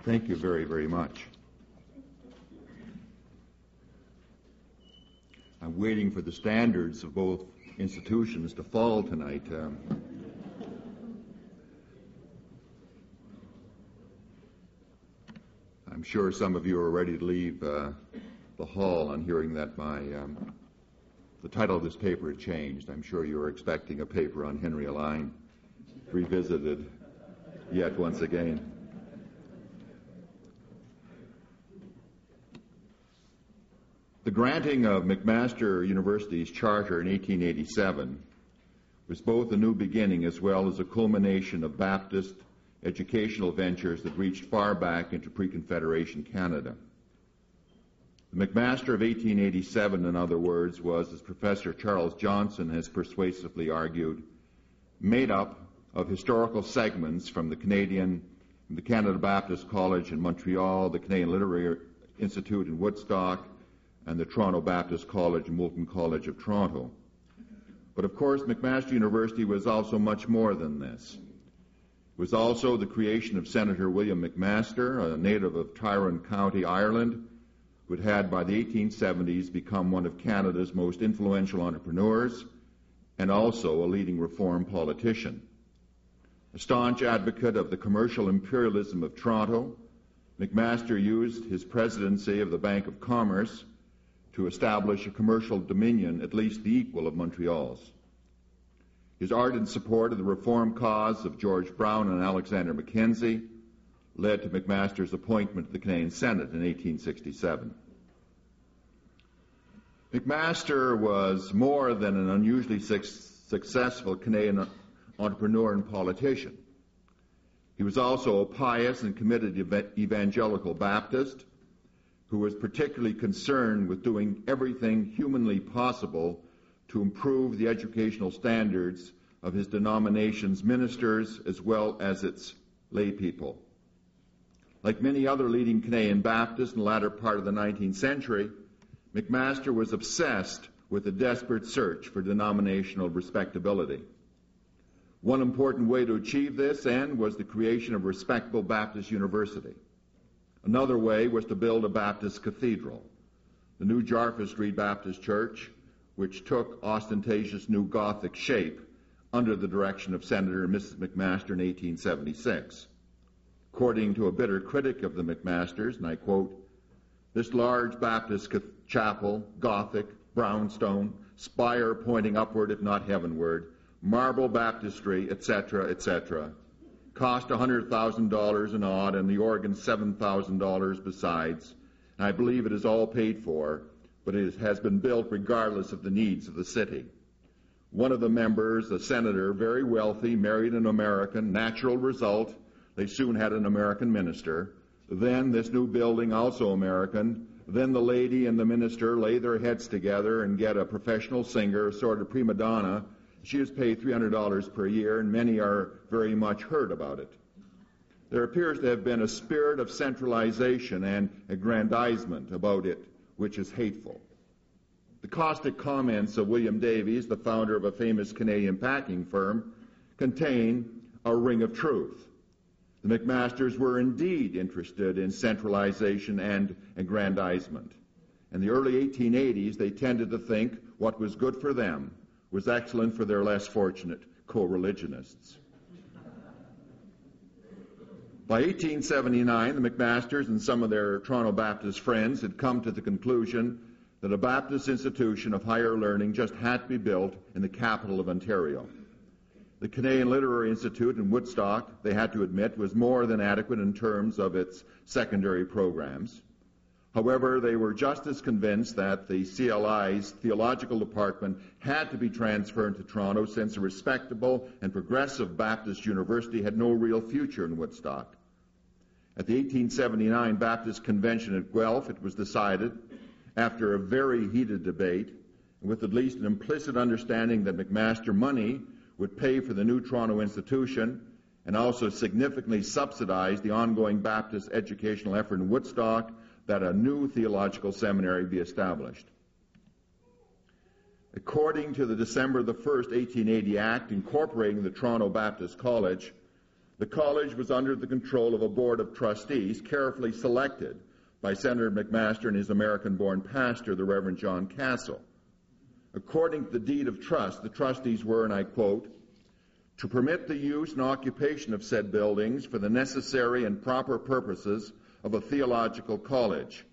Thank you very, very much. I'm waiting for the standards of both institutions to fall tonight. I'm sure some of you are ready to leave the hall on hearing that the title of this paper had changed. I'm sure you were expecting a paper on Henry Align revisited yet once again. The granting of McMaster University's charter in 1887 was both a new beginning as well as a culmination of Baptist educational ventures that reached far back into pre-Confederation Canada. The McMaster of 1887, in other words, was, as Professor Charles Johnson has persuasively argued, made up of historical segments from the Canada Baptist College in Montreal, the Canadian Literary Institute in Woodstock, and the Toronto Baptist College and Moulton College of Toronto. But of course, McMaster University was also much more than this. It was also the creation of Senator William McMaster, a native of Tyrone County, Ireland, who had by the 1870s become one of Canada's most influential entrepreneurs and also a leading reform politician. A staunch advocate of the commercial imperialism of Toronto, McMaster used his presidency of the Bank of Commerce to establish a commercial dominion at least the equal of Montreal's. His ardent support of the reform cause of George Brown and Alexander Mackenzie led to McMaster's appointment to the Canadian Senate in 1867. McMaster was more than an unusually successful Canadian entrepreneur and politician. He was also a pious and committed evangelical Baptist who was particularly concerned with doing everything humanly possible to improve the educational standards of his denomination's ministers as well as its lay people. Like many other leading Canadian Baptists in the latter part of the 19th century, McMaster was obsessed with a desperate search for denominational respectability. One important way to achieve this end was the creation of a respectable Baptist university. Another way was to build a Baptist cathedral, the new Jarvis Street Baptist Church, which took ostentatious new Gothic shape under the direction of Senator and Mrs. McMaster in 1876. According to a bitter critic of the McMasters, and I quote, "This large Baptist chapel, Gothic, brownstone, spire pointing upward if not heavenward, marble baptistry, etc., etc., cost $100,000 and odd, and the organ $7,000 besides. And I believe it is all paid for, but it has been built regardless of the needs of the city. One of the members, a senator, very wealthy, married an American, natural result, they soon had an American minister. Then this new building, also American. Then the lady and the minister lay their heads together and get a professional singer, a sort of prima donna. She is paid $300 per year, and many are very much hurt about it. There appears to have been a spirit of centralization and aggrandizement about it, which is hateful." The caustic comments of William Davies, the founder of a famous Canadian packing firm, contain a ring of truth. The McMasters were indeed interested in centralization and aggrandizement. In the early 1880s, they tended to think what was good for them was excellent for their less fortunate co-religionists. By 1879, the McMasters and some of their Toronto Baptist friends had come to the conclusion that a Baptist institution of higher learning just had to be built in the capital of Ontario. The Canadian Literary Institute in Woodstock, they had to admit, was more than adequate in terms of its secondary programs. However, they were just as convinced that the CLI's theological department had to be transferred to Toronto since a respectable and progressive Baptist university had no real future in Woodstock. At the 1879 Baptist Convention at Guelph, it was decided, after a very heated debate, with at least an implicit understanding that McMaster money would pay for the new Toronto institution and also significantly subsidize the ongoing Baptist educational effort in Woodstock, that a new theological seminary be established. According to the December 1st, 1880 Act incorporating the Toronto Baptist College, The college was under the control of a board of trustees carefully selected by Senator McMaster and his American-born pastor, the Reverend John Castle. According to the deed of trust, the trustees were, and I quote, to permit the use and occupation of said buildings for the necessary and proper purposes of a theological college,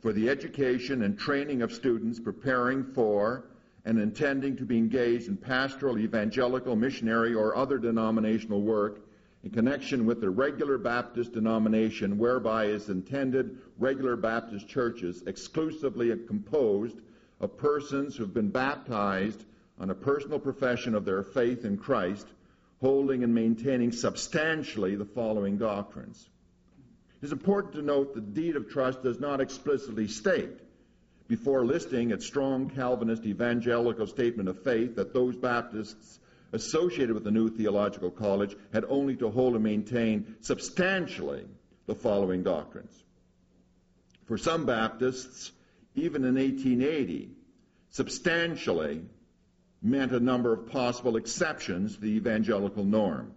for the education and training of students preparing for and intending to be engaged in pastoral, evangelical, missionary, or other denominational work in connection with the regular Baptist denomination, whereby is intended regular Baptist churches exclusively composed of persons who have been baptized on a personal profession of their faith in Christ, holding and maintaining substantially the following doctrines. It is important to note that the deed of trust does not explicitly state, before listing its strong Calvinist evangelical statement of faith, that those Baptists associated with the new theological college had only to hold and maintain substantially the following doctrines. For some Baptists, even in 1880, substantially meant a number of possible exceptions to the evangelical norm.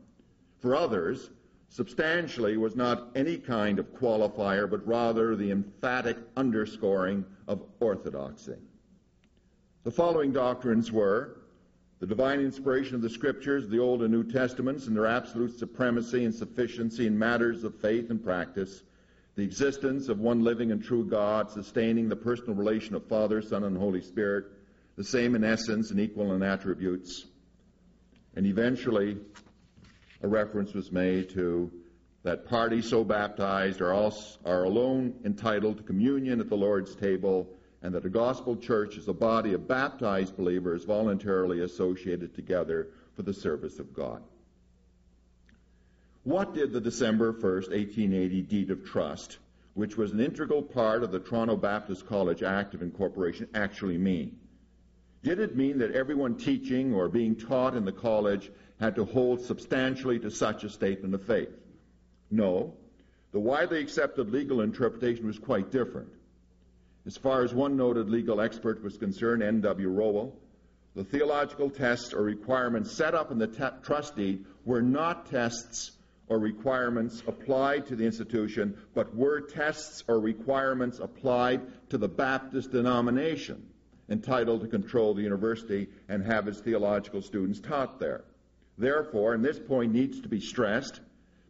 For others, substantially was not any kind of qualifier, but rather the emphatic underscoring of orthodoxy. The following doctrines were the divine inspiration of the Scriptures, the Old and New Testaments, and their absolute supremacy and sufficiency in matters of faith and practice, the existence of one living and true God, sustaining the personal relation of Father, Son, and Holy Spirit, the same in essence and equal in attributes. And eventually, a reference was made to that parties so baptized are alone entitled to communion at the Lord's table, and that a gospel church is a body of baptized believers voluntarily associated together for the service of God. What did the December 1st, 1880 deed of trust, which was an integral part of the Toronto Baptist College Act of Incorporation, actually mean? Did it mean that everyone teaching or being taught in the college had to hold substantially to such a statement of faith? No. The widely accepted legal interpretation was quite different. As far as one noted legal expert was concerned, N.W. Rawlyk, the theological tests or requirements set up in the trust deed were not tests or requirements applied to the institution, but were tests or requirements applied to the Baptist denomination entitled to control the university and have its theological students taught there. Therefore, and this point needs to be stressed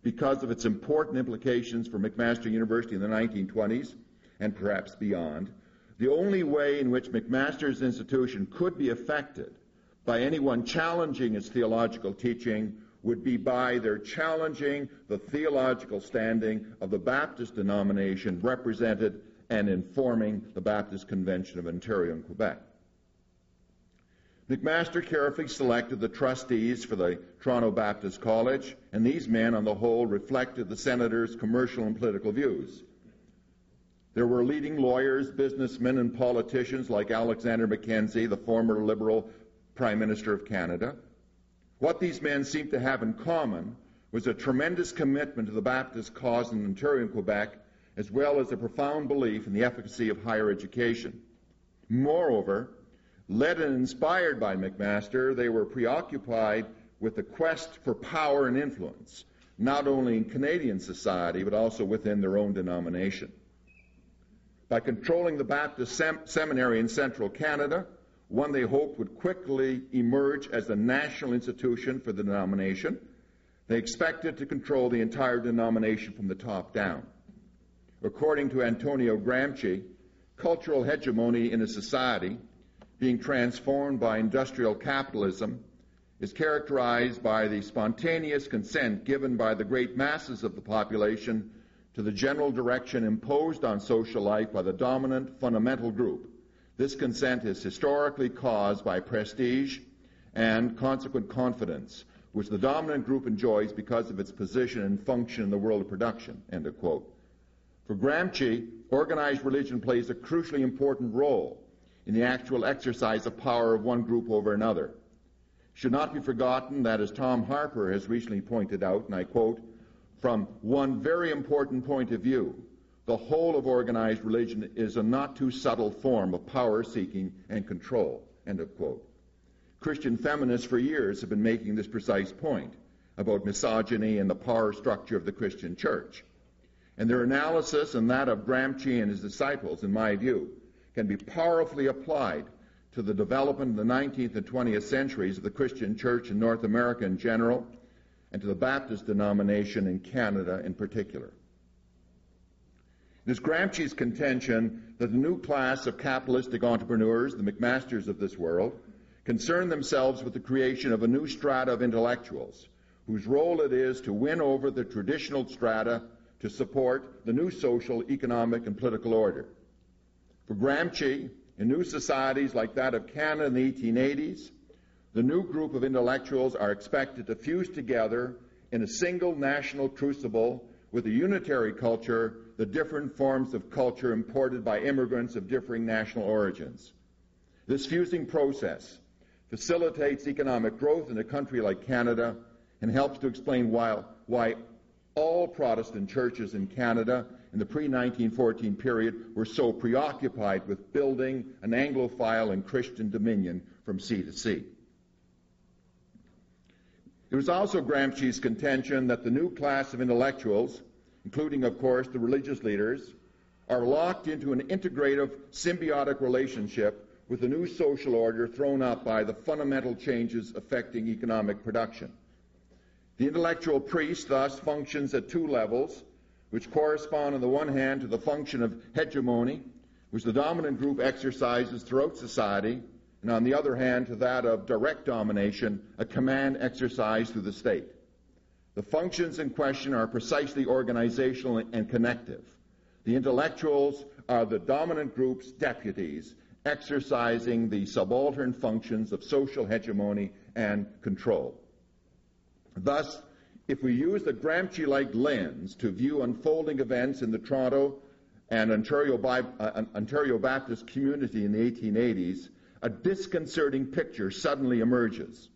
because of its important implications for McMaster University in the 1920s and perhaps beyond, the only way in which McMaster's institution could be affected by anyone challenging its theological teaching would be by their challenging the theological standing of the Baptist denomination represented and informing the Baptist Convention of Ontario and Quebec. McMaster carefully selected the trustees for the Toronto Baptist College, and these men, on the whole, reflected the senator's commercial and political views. There were leading lawyers, businessmen, and politicians like Alexander Mackenzie, the former Liberal Prime Minister of Canada. What these men seemed to have in common was a tremendous commitment to the Baptist cause in Ontario and Quebec, as well as a profound belief in the efficacy of higher education. Moreover, led and inspired by McMaster, they were preoccupied with the quest for power and influence, not only in Canadian society, but also within their own denomination. By controlling the Baptist seminary in central Canada, one they hoped would quickly emerge as a national institution for the denomination, they expected to control the entire denomination from the top down. According to Antonio Gramsci, cultural hegemony in a society being transformed by industrial capitalism is characterized by the spontaneous consent given by the great masses of the population to the general direction imposed on social life by the dominant fundamental group. This consent is historically caused by prestige and consequent confidence, which the dominant group enjoys because of its position and function in the world of production, end of quote. For Gramsci, organized religion plays a crucially important role in the actual exercise of power of one group over another. It should not be forgotten that, as Tom Harper has recently pointed out, and I quote, from one very important point of view, the whole of organized religion is a not too subtle form of power-seeking and control, end of quote. Christian feminists for years have been making this precise point. about misogyny and the power structure of the Christian church. And their analysis and that of Gramsci and his disciples, in my view, can be powerfully applied to the development in the 19th and 20th centuries of the Christian church in North America in general, and to the Baptist denomination in Canada in particular. It is Gramsci's contention that the new class of capitalistic entrepreneurs, the McMasters of this world, concern themselves with the creation of a new strata of intellectuals, whose role it is to win over the traditional strata to support the new social, economic, and political order. For Gramsci, in new societies like that of Canada in the 1880s, the new group of intellectuals are expected to fuse together in a single national crucible with a unitary culture the different forms of culture imported by immigrants of differing national origins. This fusing process facilitates economic growth in a country like Canada and helps to explain why all Protestant churches in Canada in the pre-1914 period were so preoccupied with building an Anglophile and Christian dominion from sea to sea. It was also Gramsci's contention that the new class of intellectuals, including, of course, the religious leaders, are locked into an integrative, symbiotic relationship with the new social order thrown up by the fundamental changes affecting economic production. The intellectual priest thus functions at two levels, which correspond on the one hand to the function of hegemony, which the dominant group exercises throughout society, and on the other hand to that of direct domination, a command exercised through the state. The functions in question are precisely organizational and connective. The intellectuals are the dominant group's deputies, exercising the subaltern functions of social hegemony and control. Thus, if we use the Gramsci-like lens to view unfolding events in the Toronto and Ontario Baptist community in the 1880s, a disconcerting picture suddenly emerges.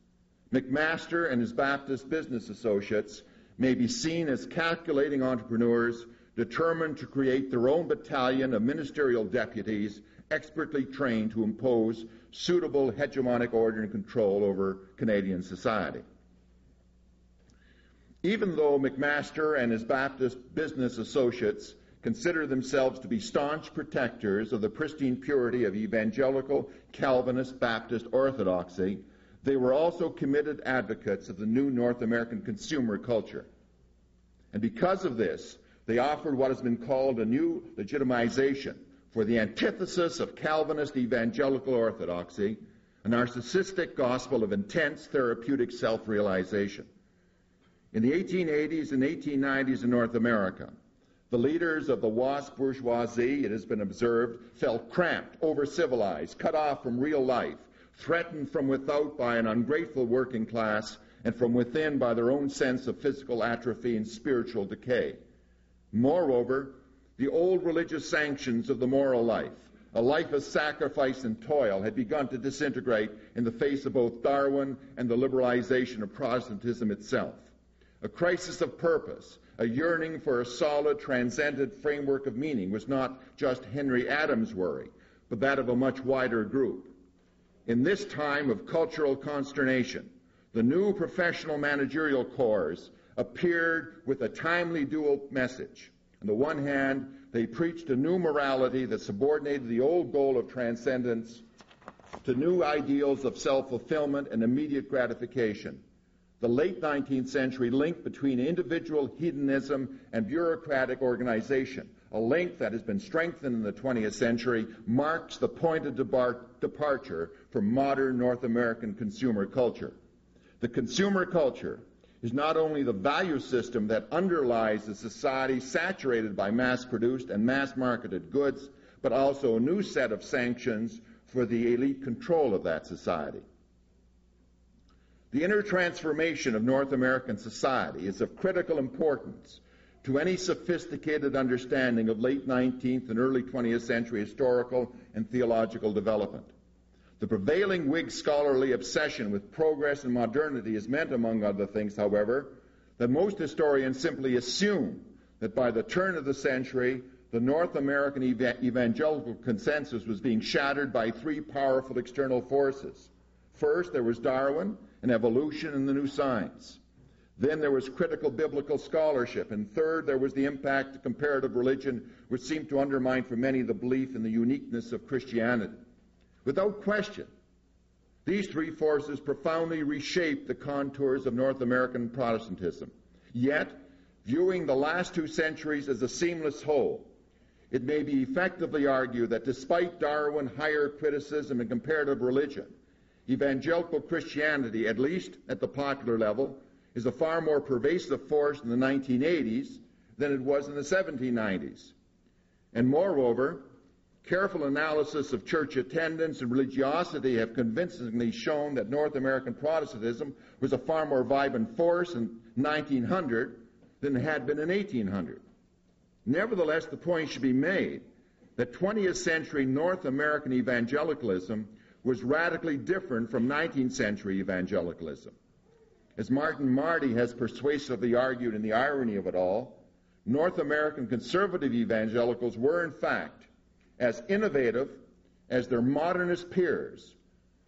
McMaster and his Baptist business associates may be seen as calculating entrepreneurs determined to create their own battalion of ministerial deputies expertly trained to impose suitable hegemonic order and control over Canadian society. Even though McMaster and his Baptist business associates consider themselves to be staunch protectors of the pristine purity of evangelical, Calvinist, Baptist orthodoxy, they were also committed advocates of the new North American consumer culture. And because of this, they offered what has been called a new legitimization for the antithesis of Calvinist evangelical orthodoxy, a narcissistic gospel of intense therapeutic self-realization. In the 1880s and 1890s in North America, the leaders of the WASP bourgeoisie, it has been observed, felt cramped, over-civilized, cut off from real life, threatened from without by an ungrateful working class, and from within by their own sense of physical atrophy and spiritual decay. Moreover, the old religious sanctions of the moral life, a life of sacrifice and toil, had begun to disintegrate in the face of both Darwin and the liberalization of Protestantism itself. A crisis of purpose, a yearning for a solid, transcendent framework of meaning was not just Henry Adams' worry, but that of a much wider group. In this time of cultural consternation, the new professional managerial corps appeared with a timely dual message. On the one hand, they preached a new morality that subordinated the old goal of transcendence to new ideals of self-fulfillment and immediate gratification. The late 19th century link between individual hedonism and bureaucratic organization, a link that has been strengthened in the 20th century, marks the point of departure from modern North American consumer culture. The consumer culture is not only the value system that underlies a society saturated by mass-produced and mass-marketed goods, but also a new set of sanctions for the elite control of that society. The inner transformation of North American society is of critical importance to any sophisticated understanding of late 19th and early 20th century historical and theological development. The prevailing Whig scholarly obsession with progress and modernity has meant, among other things, however, that most historians simply assume that by the turn of the century, the North American evangelical consensus was being shattered by three powerful external forces. First, there was Darwin and evolution and the new science. Then there was critical biblical scholarship. And third, there was the impact of comparative religion, which seemed to undermine for many the belief in the uniqueness of Christianity. Without question, these three forces profoundly reshaped the contours of North American Protestantism. Yet, viewing the last 2 centuries as a seamless whole, it may be effectively argued that despite Darwin, higher criticism, and comparative religion, evangelical Christianity, at least at the popular level, is a far more pervasive force in the 1980s than it was in the 1790s. And moreover, careful analysis of church attendance and religiosity have convincingly shown that North American Protestantism was a far more vibrant force in 1900 than it had been in 1800. Nevertheless, the point should be made that 20th century North American evangelicalism was radically different from 19th century evangelicalism. As Martin Marty has persuasively argued in The Irony of It All, North American conservative evangelicals were, in fact, as innovative as their modernist peers,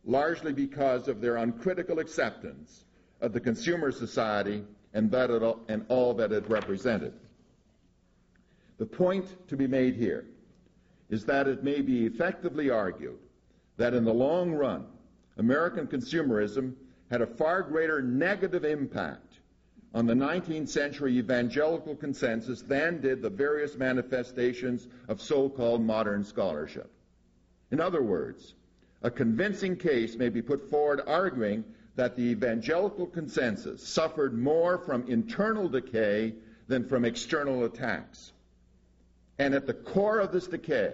largely because of their uncritical acceptance of the consumer society and all that it represented. The point to be made here is that it may be effectively argued that in the long run, American consumerism had a far greater negative impact on the 19th century evangelical consensus than did the various manifestations of so-called modern scholarship. In other words, a convincing case may be put forward arguing that the evangelical consensus suffered more from internal decay than from external attacks. And at the core of this decay,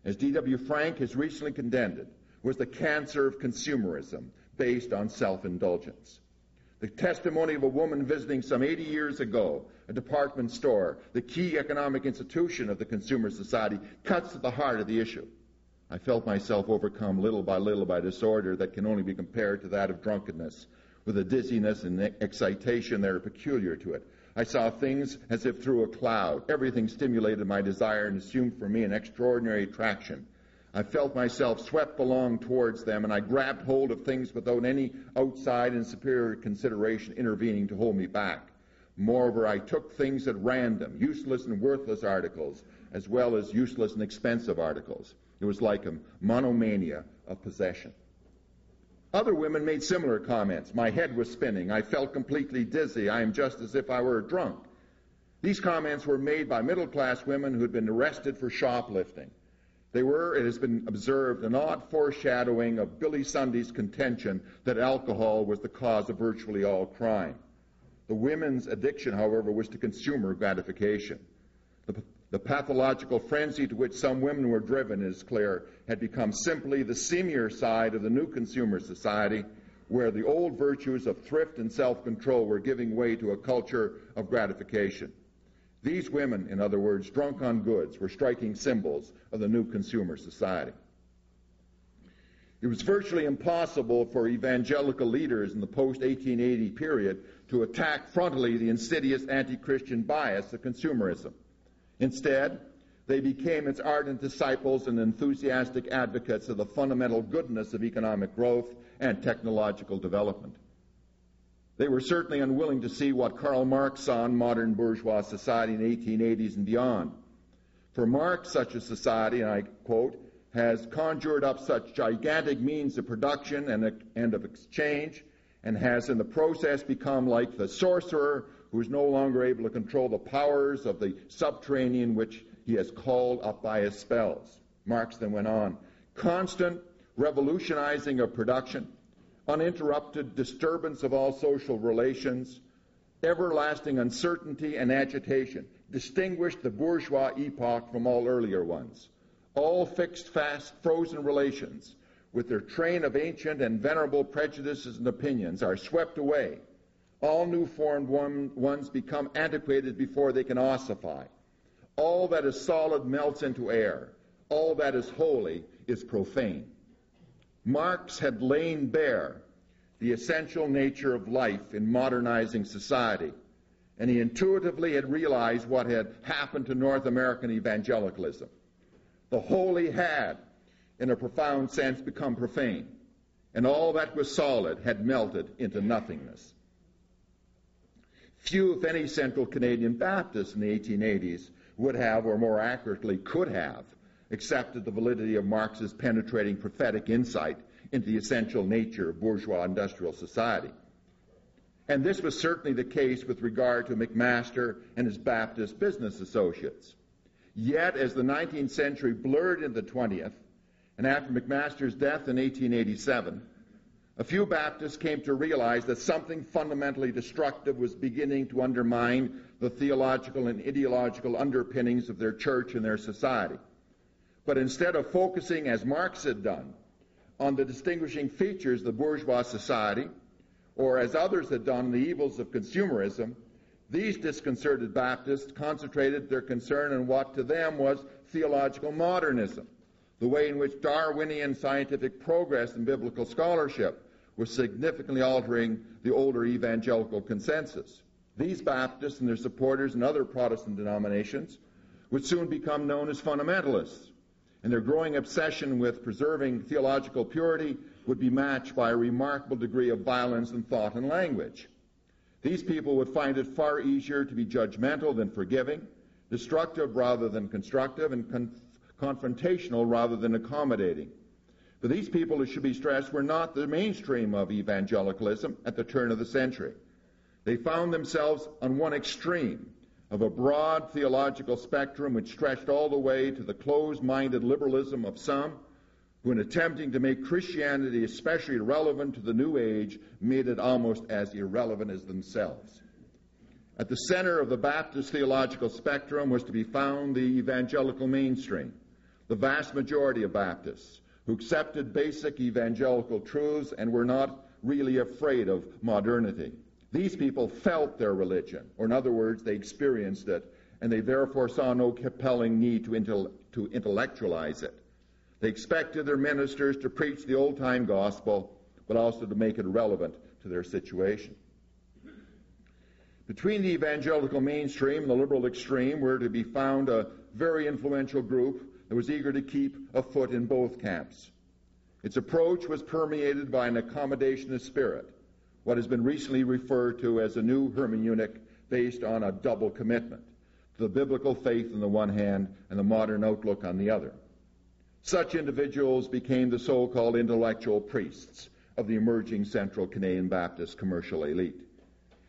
as D.W. Frank has recently contended, was the cancer of consumerism based on self-indulgence. The testimony of a woman visiting some 80 years ago a department store, the key economic institution of the consumer society, cuts to the heart of the issue. I felt myself overcome little by disorder that can only be compared to that of drunkenness, with a dizziness and excitation that are peculiar to it. I saw things as if through a cloud. Everything stimulated my desire and assumed for me an extraordinary attraction. I felt myself swept along towards them, and I grabbed hold of things without any outside and superior consideration intervening to hold me back. Moreover, I took things at random, useless and worthless articles, as well as useless and expensive articles. It was like a monomania of possession. Other women made similar comments. My head was spinning. I felt completely dizzy. I am just as if I were drunk. These comments were made by middle-class women who had been arrested for shoplifting. They were, it has been observed, an odd foreshadowing of Billy Sunday's contention that alcohol was the cause of virtually all crime. The women's addiction, however, was to consumer gratification. The pathological frenzy to which some women were driven, it is clear, had become simply the seamier side of the new consumer society, where the old virtues of thrift and self-control were giving way to a culture of gratification. These women, in other words, drunk on goods, were striking symbols of the new consumer society. It was virtually impossible for evangelical leaders in the post-1880 period to attack frontally the insidious anti-Christian bias of consumerism. Instead, they became its ardent disciples and enthusiastic advocates of the fundamental goodness of economic growth and technological development. They were certainly unwilling to see what Karl Marx saw in modern bourgeois society in the 1880s and beyond. For Marx, such a society, and I quote, has conjured up such gigantic means of production and of exchange, and has in the process become like the sorcerer who is no longer able to control the powers of the subterranean which he has called up by his spells. Marx then went on. Constant revolutionizing of production, uninterrupted disturbance of all social relations, everlasting uncertainty and agitation distinguished the bourgeois epoch from all earlier ones. All fixed, fast, frozen relations, with their train of ancient and venerable prejudices and opinions, are swept away. All new-formed ones become antiquated before they can ossify. All that is solid melts into air. All that is holy is profane. Marx had laid bare the essential nature of life in modernizing society, and he intuitively had realized what had happened to North American evangelicalism. The holy had, in a profound sense, become profane, and all that was solid had melted into nothingness. Few, if any, Central Canadian Baptists in the 1880s would have, or more accurately could have, accepted the validity of Marx's penetrating prophetic insight into the essential nature of bourgeois industrial society. And this was certainly the case with regard to McMaster and his Baptist business associates. Yet, as the 19th century blurred into the 20th, and after McMaster's death in 1887, a few Baptists came to realize that something fundamentally destructive was beginning to undermine the theological and ideological underpinnings of their church and their society. But instead of focusing, as Marx had done, on the distinguishing features of bourgeois society, or as others had done, the evils of consumerism, these disconcerted Baptists concentrated their concern on what to them was theological modernism, the way in which Darwinian scientific progress in biblical scholarship was significantly altering the older evangelical consensus. These Baptists and their supporters in other Protestant denominations would soon become known as fundamentalists, and their growing obsession with preserving theological purity would be matched by a remarkable degree of violence in thought and language. These people would find it far easier to be judgmental than forgiving, destructive rather than constructive, and confrontational rather than accommodating. But these people, it should be stressed, were not the mainstream of evangelicalism at the turn of the century. They found themselves on one extreme of a broad theological spectrum which stretched all the way to the closed-minded liberalism of some, who in attempting to make Christianity especially relevant to the new age, made it almost as irrelevant as themselves. At the center of the Baptist theological spectrum was to be found the evangelical mainstream, the vast majority of Baptists, who accepted basic evangelical truths and were not really afraid of modernity. These people felt their religion, or in other words, they experienced it, and they therefore saw no compelling need to intellectualize it. They expected their ministers to preach the old-time gospel, but also to make it relevant to their situation. Between the evangelical mainstream and the liberal extreme were to be found a very influential group that was eager to keep a foot in both camps. Its approach was permeated by an accommodationist spirit, what has been recently referred to as a new hermeneutic based on a double commitment to the biblical faith on the one hand and the modern outlook on the other. Such individuals became the so-called intellectual priests of the emerging Central Canadian Baptist commercial elite.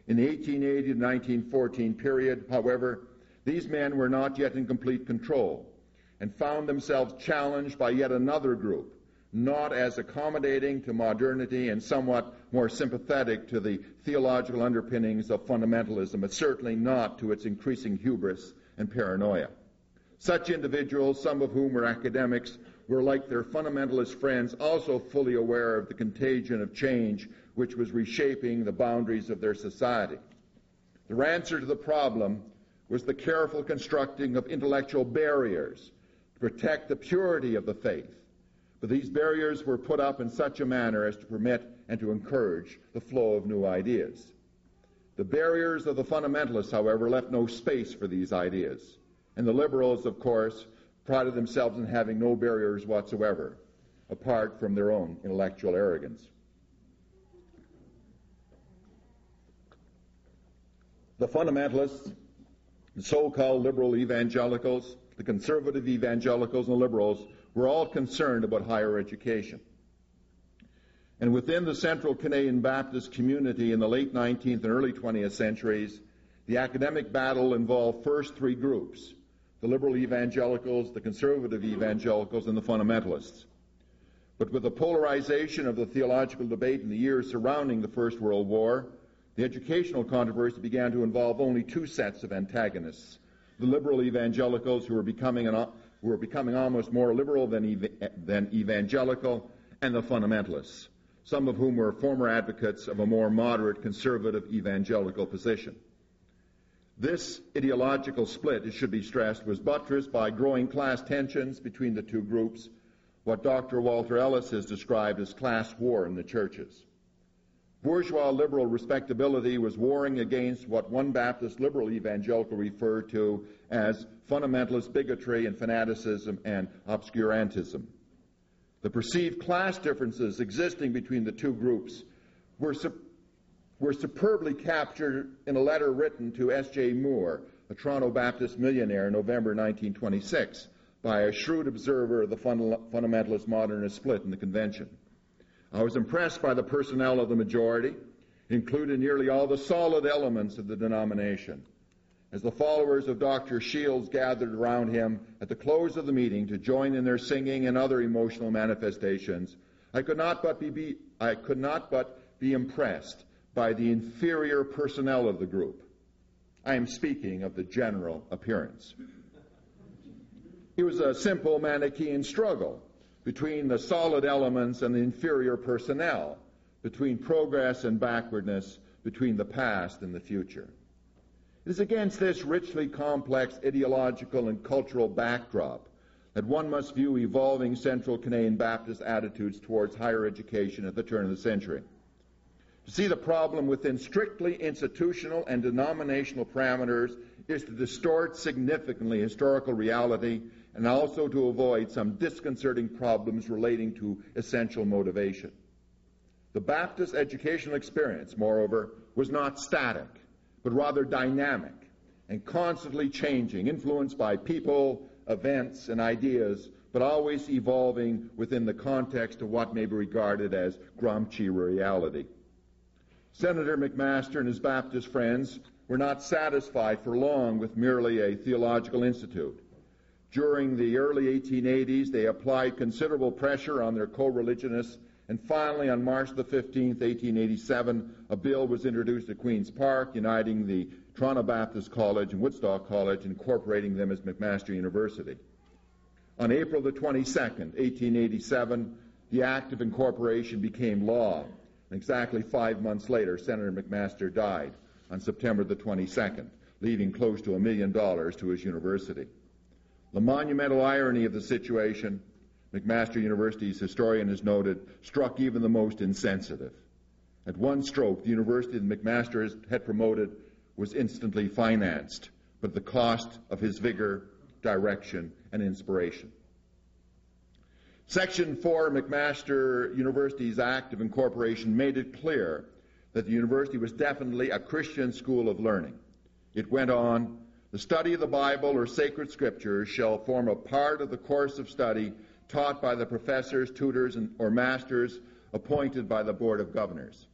In the 1880 to 1914 period, however, these men were not yet in complete control and found themselves challenged by yet another group, not as accommodating to modernity and somewhat more sympathetic to the theological underpinnings of fundamentalism, but certainly not to its increasing hubris and paranoia. Such individuals, some of whom were academics, were like their fundamentalist friends also fully aware of the contagion of change which was reshaping the boundaries of their society. Their answer to the problem was the careful constructing of intellectual barriers to protect the purity of the faith. But these barriers were put up in such a manner as to permit and to encourage the flow of new ideas. The barriers of the fundamentalists, however, left no space for these ideas. And the liberals, of course, prided themselves in having no barriers whatsoever, apart from their own intellectual arrogance. The fundamentalists, the so-called liberal evangelicals, the conservative evangelicals and the liberals were all concerned about higher education. And within the Central Canadian Baptist community in the late 19th and early 20th centuries, the academic battle involved first three groups: the liberal evangelicals, the conservative evangelicals, and the fundamentalists. But with the polarization of the theological debate in the years surrounding the First World War, the educational controversy began to involve only two sets of antagonists: the liberal evangelicals, who were becoming almost more liberal than evangelical, and the fundamentalists, some of whom were former advocates of a more moderate conservative evangelical position. This ideological split, it should be stressed, was buttressed by growing class tensions between the two groups, what Dr. Walter Ellis has described as class war in the churches. Bourgeois liberal respectability was warring against what one Baptist liberal evangelical referred to as fundamentalist bigotry and fanaticism and obscurantism. The perceived class differences existing between the two groups were were superbly captured in a letter written to S.J. Moore, a Toronto Baptist millionaire, in November 1926, by a shrewd observer of the fundamentalist modernist split in the convention. I was impressed by the personnel of the majority. It included nearly all the solid elements of the denomination. As the followers of Dr. Shields gathered around him at the close of the meeting to join in their singing and other emotional manifestations, I could not but be impressed by the inferior personnel of the group. I am speaking of the general appearance. It was a simple Manichaean struggle between the solid elements and the inferior personnel, between progress and backwardness, between the past and the future. It is against this richly complex ideological and cultural backdrop that one must view evolving Central Canadian Baptist attitudes towards higher education at the turn of the century. To see the problem within strictly institutional and denominational parameters is to distort significantly historical reality and also to avoid some disconcerting problems relating to essential motivation. The Baptist educational experience, moreover, was not static, but rather dynamic and constantly changing, influenced by people, events, and ideas, but always evolving within the context of what may be regarded as Gramsci reality. Senator McMaster and his Baptist friends were not satisfied for long with merely a theological institute. During the early 1880s, they applied considerable pressure on their co-religionists, and finally, on March the 15th, 1887, a bill was introduced at Queen's Park uniting the Toronto Baptist College and Woodstock College, incorporating them as McMaster University. On April the 22nd, 1887, the Act of Incorporation became law. Exactly 5 months later, Senator McMaster died on September the 22nd, leaving close to $1 million to his university. The monumental irony of the situation, McMaster University's historian has noted, struck even the most insensitive. At one stroke, the university that McMaster had promoted was instantly financed, but at the cost of his vigor, direction, and inspiration. Section 4 of McMaster University's Act of Incorporation made it clear that the university was definitely a Christian school of learning. It went on, "The study of the Bible or sacred scriptures shall form a part of the course of study taught by the professors, tutors, or masters appointed by the Board of Governors.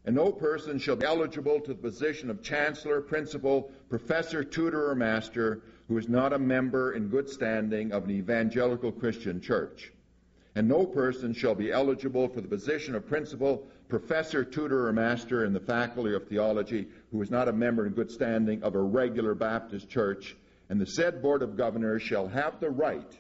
And no person shall be eligible to the position of chancellor, principal, professor, tutor, or master who is not a member in good standing of an evangelical Christian church. And no person shall be eligible for the position of principal, professor, tutor, or master in the faculty of theology who is not a member in good standing of a regular Baptist church, and the said Board of Governors shall have the right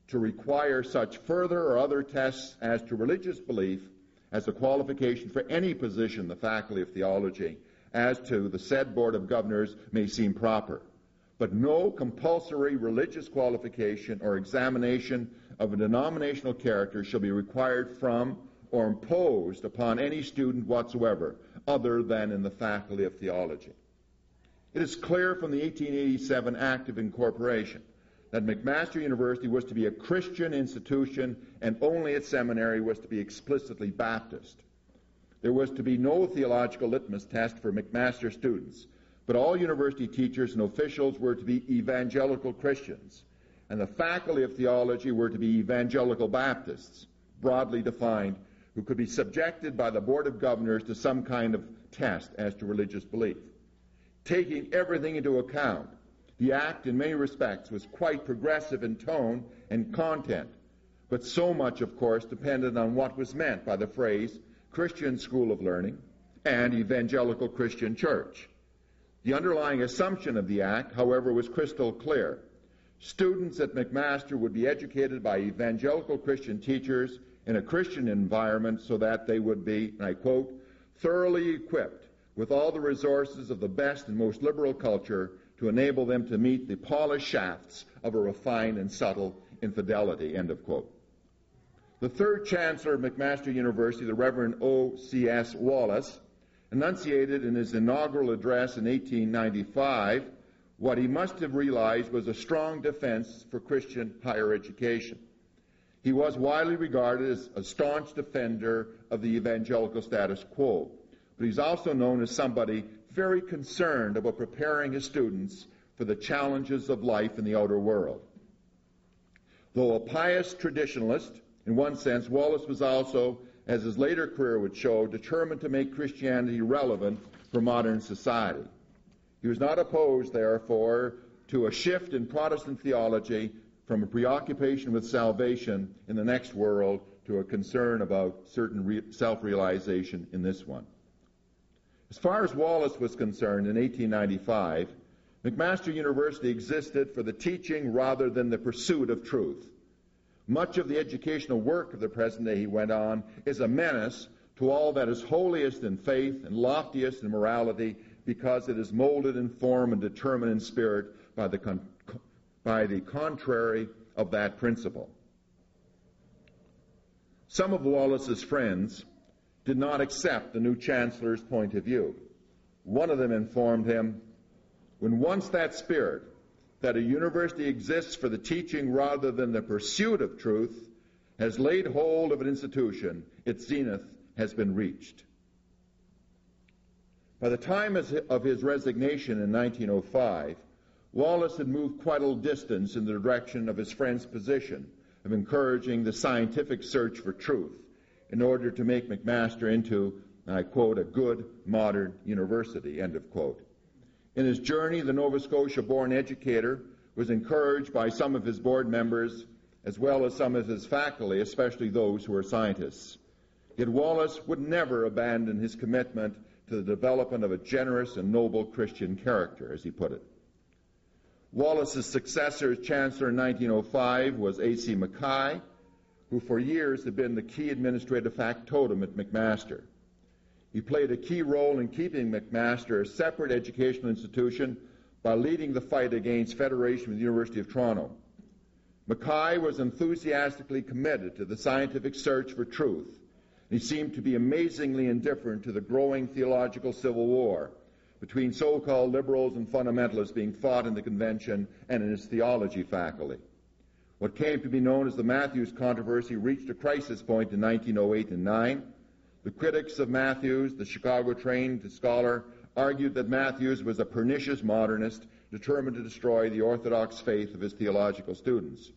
to require such further or other tests as to religious belief as a qualification for any position in the faculty of theology as to the said Board of Governors may seem proper. But no compulsory religious qualification or examination of a denominational character shall be required from or imposed upon any student whatsoever other than in the faculty of theology." It is clear from the 1887 Act of Incorporation that McMaster University was to be a Christian institution and only its seminary was to be explicitly Baptist. There was to be no theological litmus test for McMaster students, but all university teachers and officials were to be evangelical Christians, and the faculty of theology were to be evangelical Baptists, broadly defined, who could be subjected by the Board of Governors to some kind of test as to religious belief. Taking everything into account, the Act in many respects was quite progressive in tone and content, but so much, of course, depended on what was meant by the phrase Christian School of Learning and Evangelical Christian Church. The underlying assumption of the Act, however, was crystal clear. Students at McMaster would be educated by evangelical Christian teachers in a Christian environment so that they would be, and I quote, "thoroughly equipped with all the resources of the best and most liberal culture to enable them to meet the polished shafts of a refined and subtle infidelity," end of quote. The third chancellor of McMaster University, the Reverend O.C.S. Wallace, enunciated in his inaugural address in 1895 what he must have realized was a strong defense for Christian higher education. He was widely regarded as a staunch defender of the evangelical status quo, but he's also known as somebody very concerned about preparing his students for the challenges of life in the outer world. Though a pious traditionalist, in one sense, Wallace was also, as his later career would show, determined to make Christianity relevant for modern society. He was not opposed, therefore, to a shift in Protestant theology from a preoccupation with salvation in the next world to a concern about certain self-realization in this one. As far as Wallace was concerned, in 1895, McMaster University existed for the teaching rather than the pursuit of truth. Much of the educational work of the present day, he went on, is a menace to all that is holiest in faith and loftiest in morality, because it is molded in form and determined in spirit by the contrary of that principle. Some of Wallace's friends did not accept the new chancellor's point of view. One of them informed him, when once that spirit, that a university exists for the teaching rather than the pursuit of truth, has laid hold of an institution, its zenith has been reached. By the time of his resignation in 1905, Wallace had moved quite a little distance in the direction of his friend's position of encouraging the scientific search for truth in order to make McMaster into, and I quote, a good modern university, end of quote. In his journey, the Nova Scotia-born educator was encouraged by some of his board members as well as some of his faculty, especially those who were scientists. Yet Wallace would never abandon his commitment to the development of a generous and noble Christian character, as he put it. Wallace's successor as chancellor in 1905 was A.C. Mackay, who for years had been the key administrative factotum at McMaster. He played a key role in keeping McMaster a separate educational institution by leading the fight against federation with the University of Toronto. Mackay was enthusiastically committed to the scientific search for truth. He seemed to be amazingly indifferent to the growing theological civil war between so-called liberals and fundamentalists being fought in the convention and in his theology faculty. What came to be known as the Matthews controversy reached a crisis point in 1908 and 9. The critics of Matthews, the Chicago-trained scholar, argued that Matthews was a pernicious modernist determined to destroy the orthodox faith of his theological students.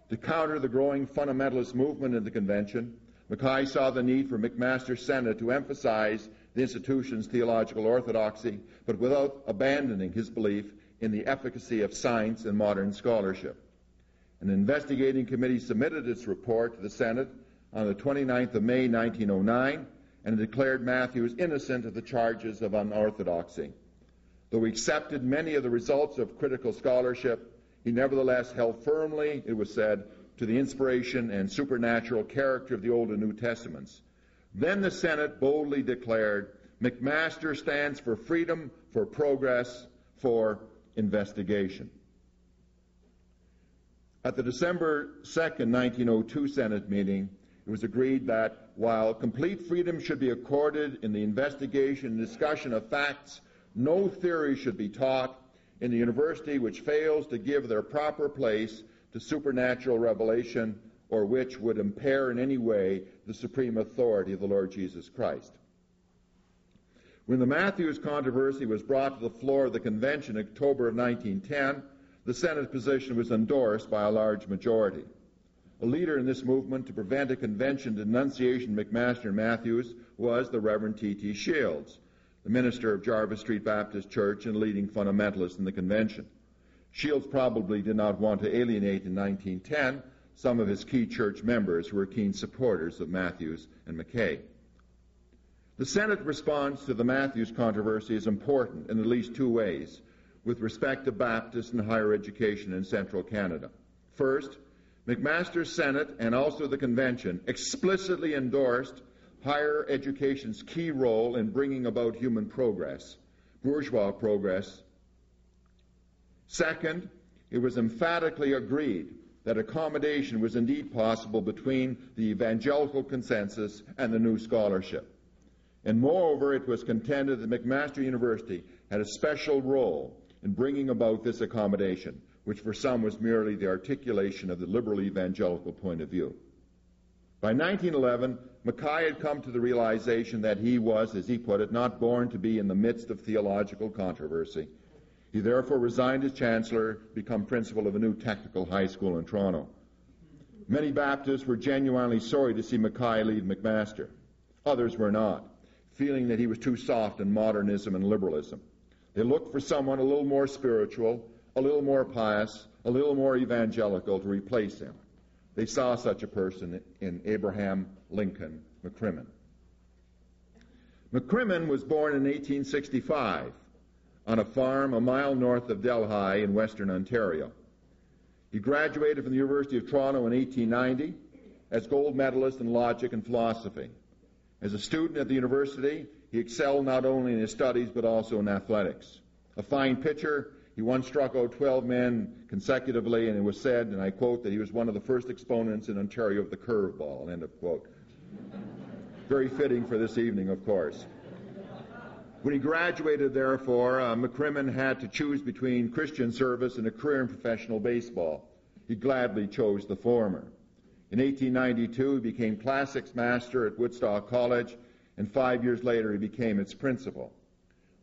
To counter the growing fundamentalist movement in the convention, Mackay saw the need for McMaster's Senate to emphasize the institution's theological orthodoxy, but without abandoning his belief in the efficacy of science and modern scholarship. An investigating committee submitted its report to the Senate on the 29th of May, 1909, and declared Matthews innocent of the charges of unorthodoxy. Though he accepted many of the results of critical scholarship, he nevertheless held firmly, it was said, to the inspiration and supernatural character of the Old and New Testaments. Then the Senate boldly declared, McMaster stands for freedom, for progress, for investigation. At the December 2nd, 1902 Senate meeting, it was agreed that while complete freedom should be accorded in the investigation and discussion of facts, no theory should be taught in the university which fails to give their proper place to supernatural revelation or which would impair in any way the supreme authority of the Lord Jesus Christ. When the Matthews controversy was brought to the floor of the convention in October of 1910, the Senate position was endorsed by a large majority. A leader in this movement to prevent a convention denunciation of McMaster and Matthews was the Reverend T.T. Shields, the minister of Jarvis Street Baptist Church and leading fundamentalist in the convention. Shields probably did not want to alienate in 1910 some of his key church members who were keen supporters of Matthews and Mackay. The Senate response to the Matthews controversy is important in at least two ways with respect to Baptist and higher education in central Canada. First, McMaster's Senate and also the convention explicitly endorsed higher education's key role in bringing about human progress, bourgeois progress. Second, it was emphatically agreed that accommodation was indeed possible between the evangelical consensus and the new scholarship. And moreover, it was contended that McMaster University had a special role in bringing about this accommodation, which for some was merely the articulation of the liberal evangelical point of view. By 1911, Mackay had come to the realization that he was, as he put it, not born to be in the midst of theological controversy. He therefore resigned as chancellor, become principal of a new technical high school in Toronto. Many Baptists were genuinely sorry to see Mackay leave McMaster. Others were not, feeling that he was too soft in modernism and liberalism. They looked for someone a little more spiritual, a little more pious, a little more evangelical to replace him. They saw such a person in Abraham Lincoln McCrimmon. McCrimmon was born in 1865 on a farm a mile north of Delhi in Western Ontario. He graduated from the University of Toronto in 1890 as gold medalist in logic and philosophy. As a student at the university, he excelled not only in his studies but also in athletics. A fine pitcher, he once struck out 12 men consecutively, and it was said, and I quote, that he was one of the first exponents in Ontario of the curveball, end of quote. Very fitting for this evening, of course. When he graduated, therefore, McCrimmon had to choose between Christian service and a career in professional baseball. He gladly chose the former. In 1892, he became classics master at Woodstock College, and 5 years later, he became its principal.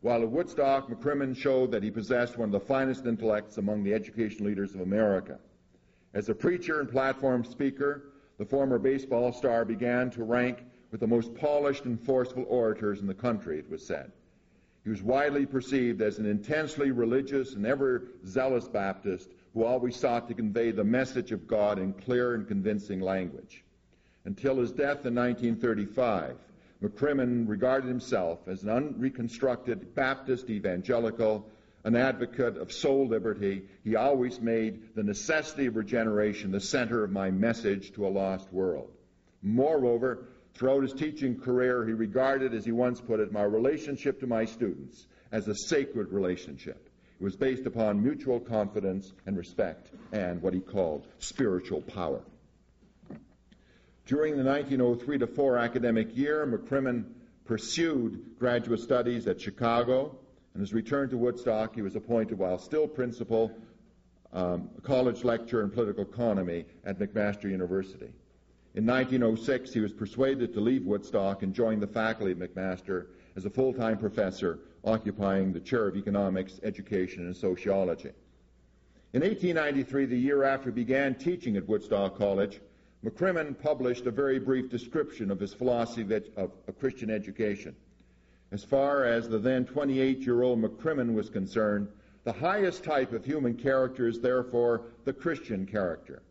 While at Woodstock, McCrimmon showed that he possessed one of the finest intellects among the education leaders of America. As a preacher and platform speaker, the former baseball star began to rank with the most polished and forceful orators in the country, it was said. He was widely perceived as an intensely religious and ever-zealous Baptist who always sought to convey the message of God in clear and convincing language. Until his death in 1935, McCrimmon regarded himself as an unreconstructed Baptist evangelical, an advocate of soul liberty. He always made the necessity of regeneration the center of my message to a lost world. Moreover, throughout his teaching career, he regarded, as he once put it, my relationship to my students as a sacred relationship. It was based upon mutual confidence and respect and what he called spiritual power. During the 1903-4 academic year, McCrimmon pursued graduate studies at Chicago, and his return to Woodstock, he was appointed, while still principal, college lecturer in political economy at McMaster University. In 1906, he was persuaded to leave Woodstock and join the faculty at McMaster as a full-time professor, occupying the chair of economics, education, and sociology. In 1893, the year after he began teaching at Woodstock College, McCrimmon published a very brief description of his philosophy of Christian education. As far as the then 28-year-old McCrimmon was concerned, the highest type of human character is therefore the Christian character.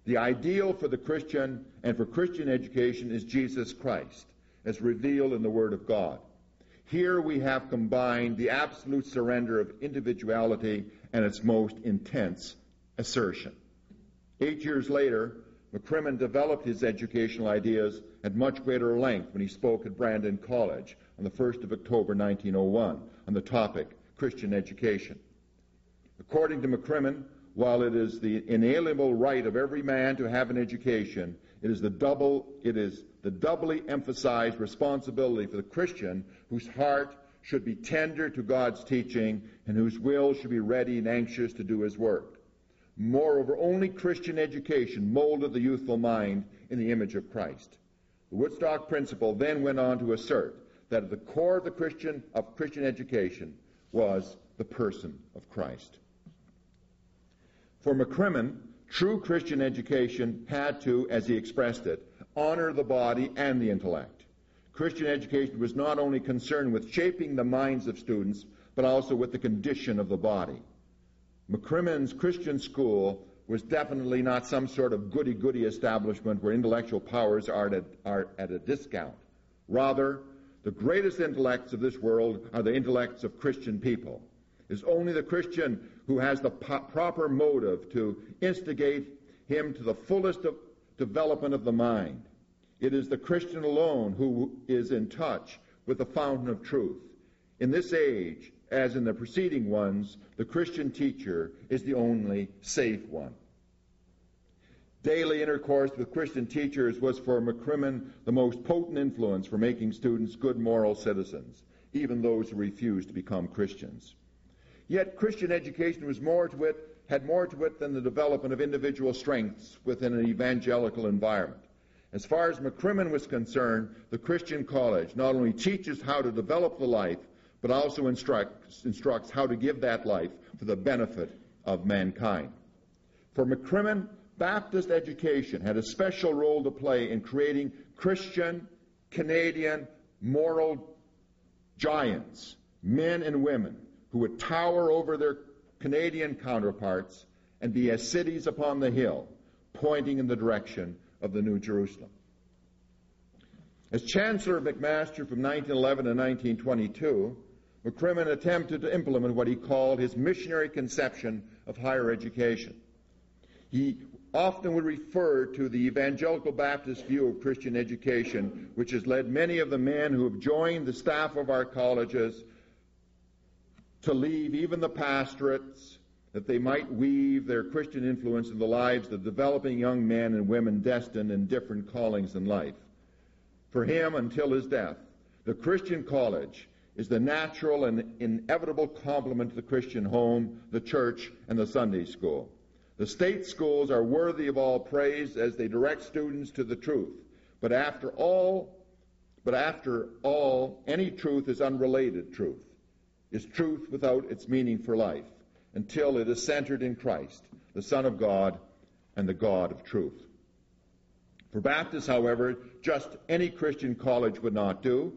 The ideal for the Christian and for Christian education is Jesus Christ, as revealed in the Word of God. Here we have combined the absolute surrender of individuality and its most intense assertion. 8 years later, McCrimmon developed his educational ideas at much greater length when he spoke at Brandon College on the 1st of October 1901 on the topic Christian education. According to McCrimmon, while it is the inalienable right of every man to have an education, it is the doubly emphasized responsibility for the Christian whose heart should be tender to God's teaching and whose will should be ready and anxious to do his work. Moreover, only Christian education molded the youthful mind in the image of Christ. The Woodstock principle then went on to assert that at the core of Christian education was the person of Christ. For McCrimmon, true Christian education had to, as he expressed it, honor the body and the intellect. Christian education was not only concerned with shaping the minds of students, but also with the condition of the body. McCrimmon's Christian school was definitely not some sort of goody-goody establishment where intellectual powers are at a discount. Rather, the greatest intellects of this world are the intellects of Christian people. It is only the Christian who has the proper motive to instigate him to the fullest development of the mind. It is the Christian alone who is in touch with the fountain of truth. In this age, as in the preceding ones, the Christian teacher is the only safe one. Daily intercourse with Christian teachers was for McCrimmon the most potent influence for making students good moral citizens, even those who refused to become Christians. Yet Christian education had more to it than the development of individual strengths within an evangelical environment. As far as McCrimmon was concerned, the Christian college not only teaches how to develop the life, but also instructs how to give that life for the benefit of mankind. For McCrimmon, Baptist education had a special role to play in creating Christian, Canadian, moral giants, men and women who would tower over their Canadian counterparts and be as cities upon the hill, pointing in the direction of the New Jerusalem. As Chancellor of McMaster from 1911 to 1922, McCrimmon attempted to implement what he called his missionary conception of higher education. He often would refer to the evangelical Baptist view of Christian education, which has led many of the men who have joined the staff of our colleges to leave even the pastorates, that they might weave their Christian influence in the lives of developing young men and women destined in different callings in life. For him, until his death, the Christian college is the natural and inevitable complement to the Christian home, the church, and the Sunday school. The state schools are worthy of all praise as they direct students to the truth. But after all, any truth is unrelated truth, is truth without its meaning for life, until it is centered in Christ, the Son of God and the God of truth. For Baptists, however, just any Christian college would not do.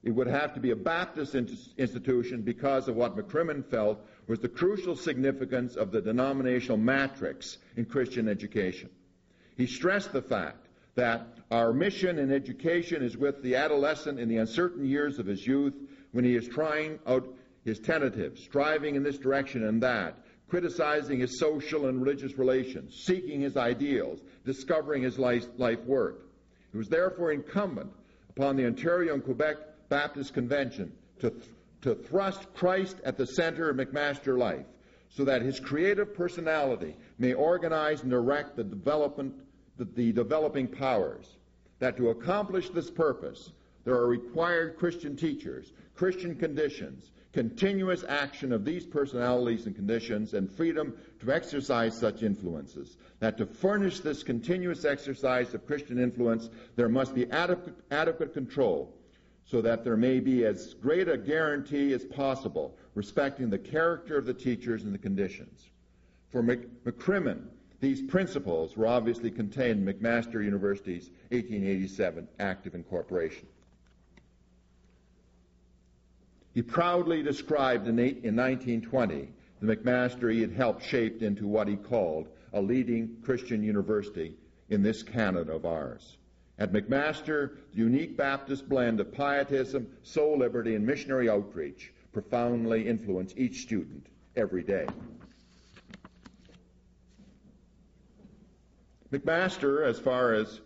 It would have to be a Baptist institution because of what McCrimmon felt was the crucial significance of the denominational matrix in Christian education. He stressed the fact that our mission in education is with the adolescent in the uncertain years of his youth, when he is trying out his tentatives, striving in this direction and that, criticizing his social and religious relations, seeking his ideals, discovering his life work. It was therefore incumbent upon the Ontario and Quebec Baptist Convention to thrust Christ at the center of McMaster life, so that his creative personality may organize and direct the developing powers. That to accomplish this purpose, there are required Christian teachers, Christian conditions, continuous action of these personalities and conditions, and freedom to exercise such influences. That to furnish this continuous exercise of Christian influence, there must be adequate control, so that there may be as great a guarantee as possible respecting the character of the teachers and the conditions. For McCrimmon, these principles were obviously contained in McMaster University's 1887 Act of Incorporation. He proudly described in 1920 the McMaster he had helped shape into what he called a leading Christian university in this Canada of ours. At McMaster, the unique Baptist blend of pietism, soul liberty, and missionary outreach profoundly influence each student every day. McMaster, as far as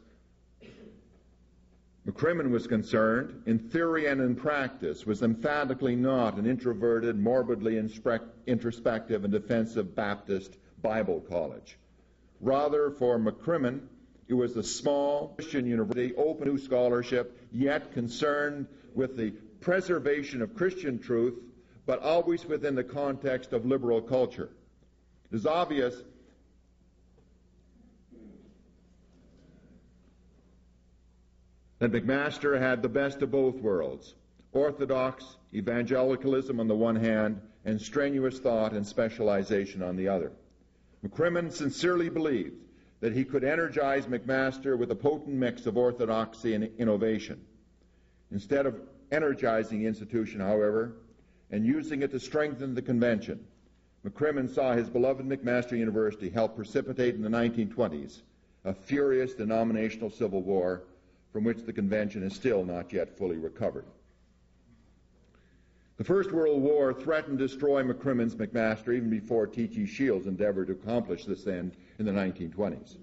McCrimmon was concerned, in theory and in practice, was emphatically not an introverted, morbidly introspective, and defensive Baptist Bible college. Rather, for McCrimmon, it was a small Christian university, open to scholarship, yet concerned with the preservation of Christian truth, but always within the context of liberal culture. It is obvious that McMaster had the best of both worlds: orthodox evangelicalism on the one hand, and strenuous thought and specialization on the other. McCrimmon sincerely believed that he could energize McMaster with a potent mix of orthodoxy and innovation. Instead of energizing the institution, however, and using it to strengthen the convention, McCrimmon saw his beloved McMaster University help precipitate in the 1920s a furious denominational civil war from which the convention is still not yet fully recovered. The First World War threatened to destroy McCrimmon's McMaster even before T.G. Shields endeavored to accomplish this end in the 1920s.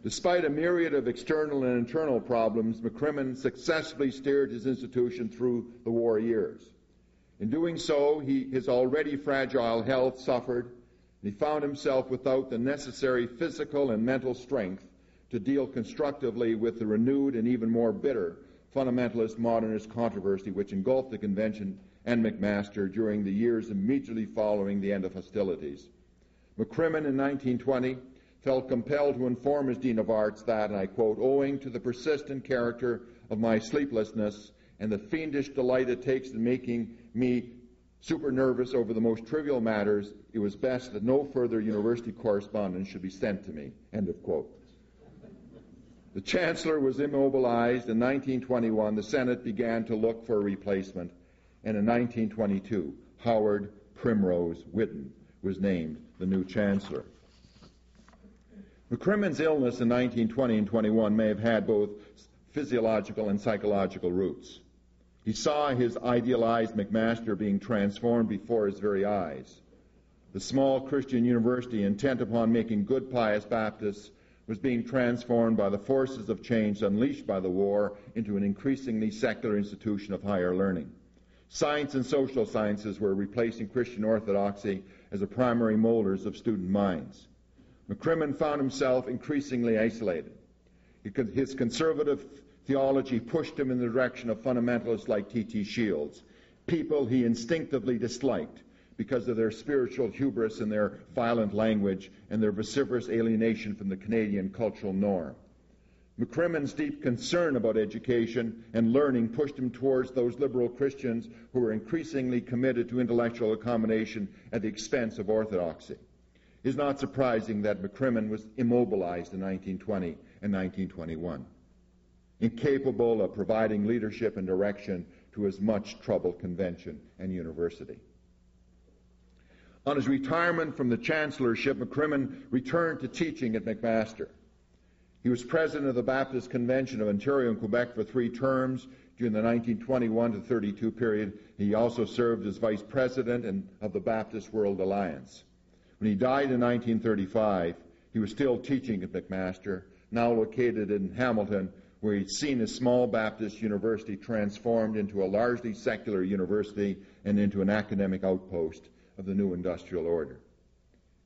Despite a myriad of external and internal problems, McCrimmon successfully steered his institution through the war years. In doing so, his already fragile health suffered, and he found himself without the necessary physical and mental strength to deal constructively with the renewed and even more bitter fundamentalist modernist controversy which engulfed the convention and McMaster during the years immediately following the end of hostilities. McCrimmon in 1920 felt compelled to inform his Dean of Arts that, and I quote, owing to the persistent character of my sleeplessness and the fiendish delight it takes in making me super nervous over the most trivial matters, it was best that no further university correspondence should be sent to me, end of quote. The Chancellor was immobilized. In 1921, the Senate began to look for a replacement, and in 1922, Howard Primrose Whidden was named the new Chancellor. McCrimmon's illness in 1920 and 21 may have had both physiological and psychological roots. He saw his idealized McMaster being transformed before his very eyes. The small Christian university, intent upon making good pious Baptists, was being transformed by the forces of change unleashed by the war into an increasingly secular institution of higher learning. Science and social sciences were replacing Christian orthodoxy as the primary molders of student minds. McCrimmon found himself increasingly isolated. His conservative theology pushed him in the direction of fundamentalists like T.T. Shields, people he instinctively disliked because of their spiritual hubris and their violent language and their vociferous alienation from the Canadian cultural norm. McCrimmon's deep concern about education and learning pushed him towards those liberal Christians who were increasingly committed to intellectual accommodation at the expense of orthodoxy. It is not surprising that McCrimmon was immobilized in 1920 and 1921, incapable of providing leadership and direction to his much troubled convention and university. On his retirement from the chancellorship, McCrimmon returned to teaching at McMaster. He was president of the Baptist Convention of Ontario and Quebec for 3 terms during the 1921 to 32 period. He also served as vice president of the Baptist World Alliance. When he died in 1935, he was still teaching at McMaster, now located in Hamilton, where he'd seen a small Baptist university transformed into a largely secular university and into an academic outpost of the new industrial order.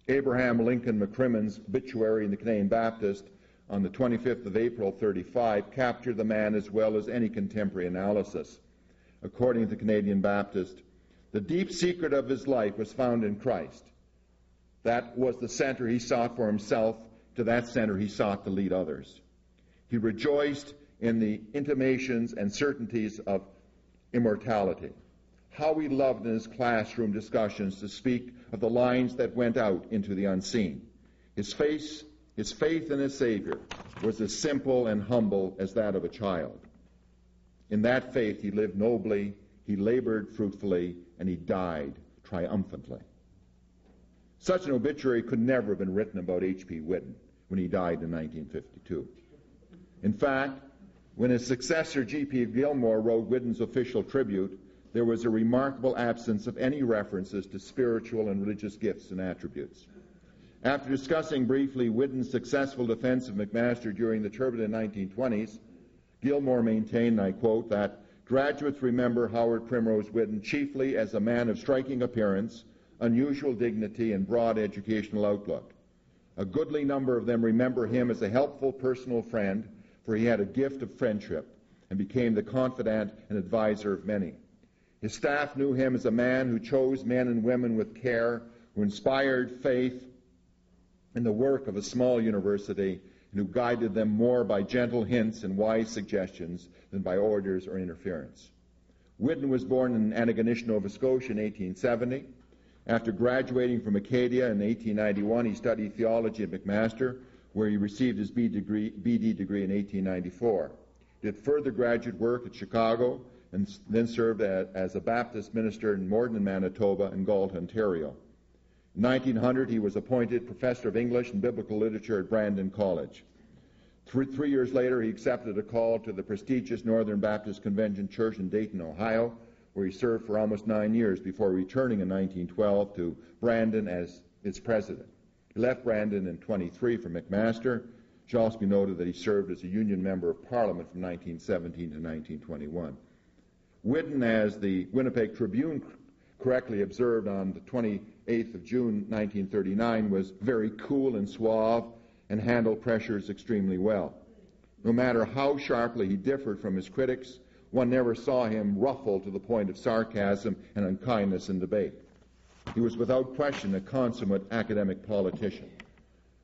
Abraham Lincoln McCrimmon's obituary in the Canadian Baptist on the 25th of April 35 captured the man as well as any contemporary analysis. According to the Canadian Baptist, the deep secret of his life was found in Christ. That was the center he sought for himself. To that center he sought to lead others. He rejoiced in the intimations and certainties of immortality. How he loved in his classroom discussions to speak of the lines that went out into the unseen. His faith in his Savior was as simple and humble as that of a child. In that faith he lived nobly, he labored fruitfully, and he died triumphantly. Such an obituary could never have been written about H.P. Whidden when he died in 1952. In fact, when his successor, G.P. Gilmore, wrote Whidden's official tribute, there was a remarkable absence of any references to spiritual and religious gifts and attributes. After discussing briefly Whidden's successful defense of McMaster during the turbulent 1920s, Gilmore maintained, and I quote, that graduates remember Howard Primrose Whidden chiefly as a man of striking appearance, unusual dignity, and broad educational outlook. A goodly number of them remember him as a helpful personal friend, for he had a gift of friendship and became the confidant and advisor of many. His staff knew him as a man who chose men and women with care, who inspired faith in the work of a small university, and who guided them more by gentle hints and wise suggestions than by orders or interference. Whidden was born in Antigonish, Nova Scotia in 1870. After graduating from Acadia in 1891, he studied theology at McMaster, where he received his BD degree in 1894. He did further graduate work at Chicago and then served as a Baptist minister in Morden, Manitoba, and Galt, Ontario. In 1900, he was appointed professor of English and biblical literature at Brandon College. Three years later, he accepted a call to the prestigious Northern Baptist Convention Church in Dayton, Ohio, where he served for almost 9 years before returning in 1912 to Brandon as its president. He left Brandon in 1923 for McMaster. It should also be noted that he served as a Union Member of Parliament from 1917 to 1921. Whidden, as the Winnipeg Tribune correctly observed on the 28th of June 1939, was very cool and suave and handled pressures extremely well. No matter how sharply he differed from his critics, one never saw him ruffled to the point of sarcasm and unkindness in debate. He was without question a consummate academic politician.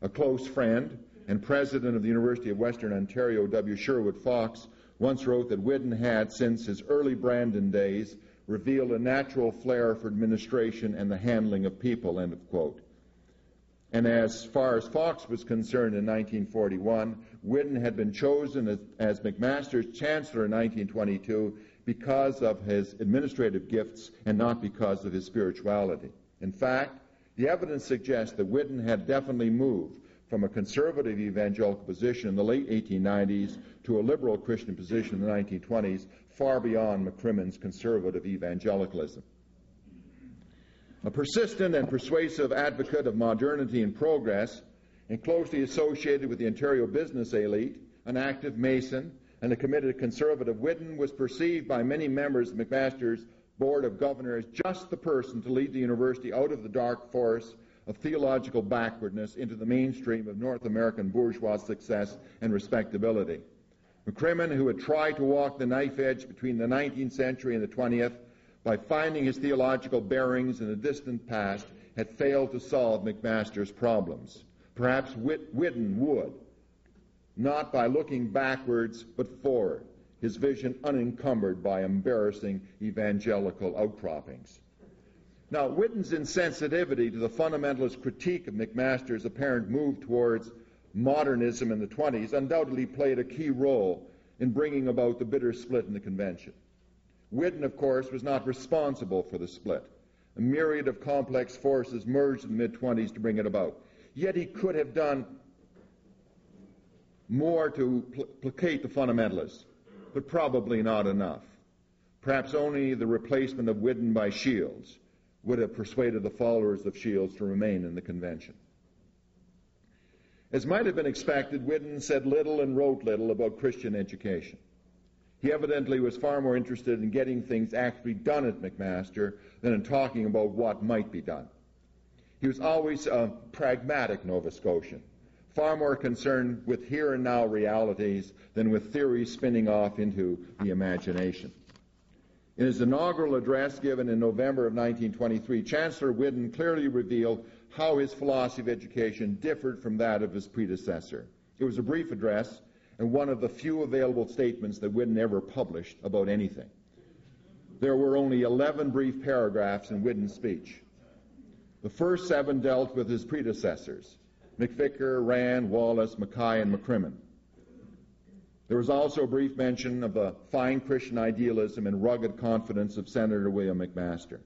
A close friend and president of the University of Western Ontario, W. Sherwood Fox, once wrote that Whidden had, since his early Brandon days, revealed a natural flair for administration and the handling of people, end of quote. And as far as Fox was concerned in 1941, Whidden had been chosen as McMaster's chancellor in 1922 because of his administrative gifts and not because of his spirituality. In fact, the evidence suggests that Whidden had definitely moved from a conservative evangelical position in the late 1890s to a liberal Christian position in the 1920s, far beyond McCrimmon's conservative evangelicalism. A persistent and persuasive advocate of modernity and progress, and closely associated with the Ontario business elite, an active Mason, and a committed conservative, Whidden was perceived by many members of McMaster's Board of Governors as just the person to lead the university out of the dark forest of theological backwardness into the mainstream of North American bourgeois success and respectability. McCrimmon, who had tried to walk the knife edge between the 19th century and the 20th, by finding his theological bearings in a distant past, had failed to solve McMaster's problems. Perhaps Whidden would, not by looking backwards but forward, his vision unencumbered by embarrassing evangelical outcroppings. Now, Whidden's insensitivity to the fundamentalist critique of McMaster's apparent move towards modernism in the 20s undoubtedly played a key role in bringing about the bitter split in the convention. Whidden, of course, was not responsible for the split. A myriad of complex forces merged in the mid-20s to bring it about. Yet he could have done more to placate the fundamentalists, but probably not enough. Perhaps only the replacement of Whidden by Shields would have persuaded the followers of Shields to remain in the convention. As might have been expected, Whidden said little and wrote little about Christian education. He evidently was far more interested in getting things actually done at McMaster than in talking about what might be done. He was always a pragmatic Nova Scotian, far more concerned with here and now realities than with theories spinning off into the imagination. In his inaugural address given in November of 1923, Chancellor Whidden clearly revealed how his philosophy of education differed from that of his predecessor. It was a brief address and one of the few available statements that Whidden ever published about anything. There were only 11 brief paragraphs in Whidden's speech. The first 7 dealt with his predecessors, McVicker, Rand, Wallace, Mackay, and McCrimmon. There was also a brief mention of the fine Christian idealism and rugged confidence of Senator William McMaster.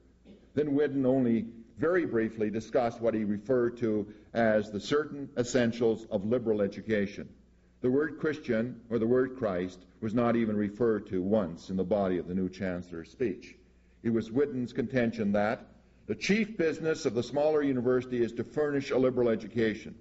Then Whidden only very briefly discussed what he referred to as the certain essentials of liberal education. The word Christian, or the word Christ, was not even referred to once in the body of the new Chancellor's speech. It was Whidden's contention that the chief business of the smaller university is to furnish a liberal education.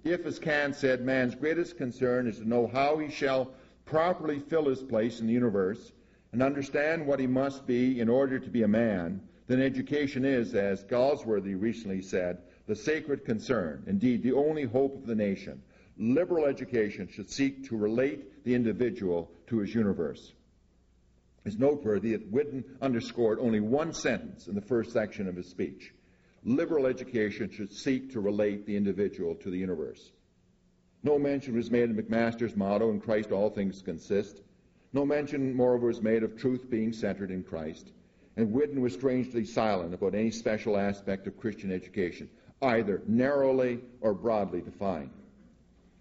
If, as Kant said, man's greatest concern is to know how he shall properly fill his place in the universe and understand what he must be in order to be a man, then education is, as Galsworthy recently said, the sacred concern, indeed the only hope of the nation. Liberal education should seek to relate the individual to his universe. It's noteworthy that Whidden underscored only one sentence in the first section of his speech. Liberal education should seek to relate the individual to the universe. No mention was made of McMaster's motto, "In Christ all things consist." No mention, moreover, was made of truth being centered in Christ. And Whidden was strangely silent about any special aspect of Christian education, either narrowly or broadly defined.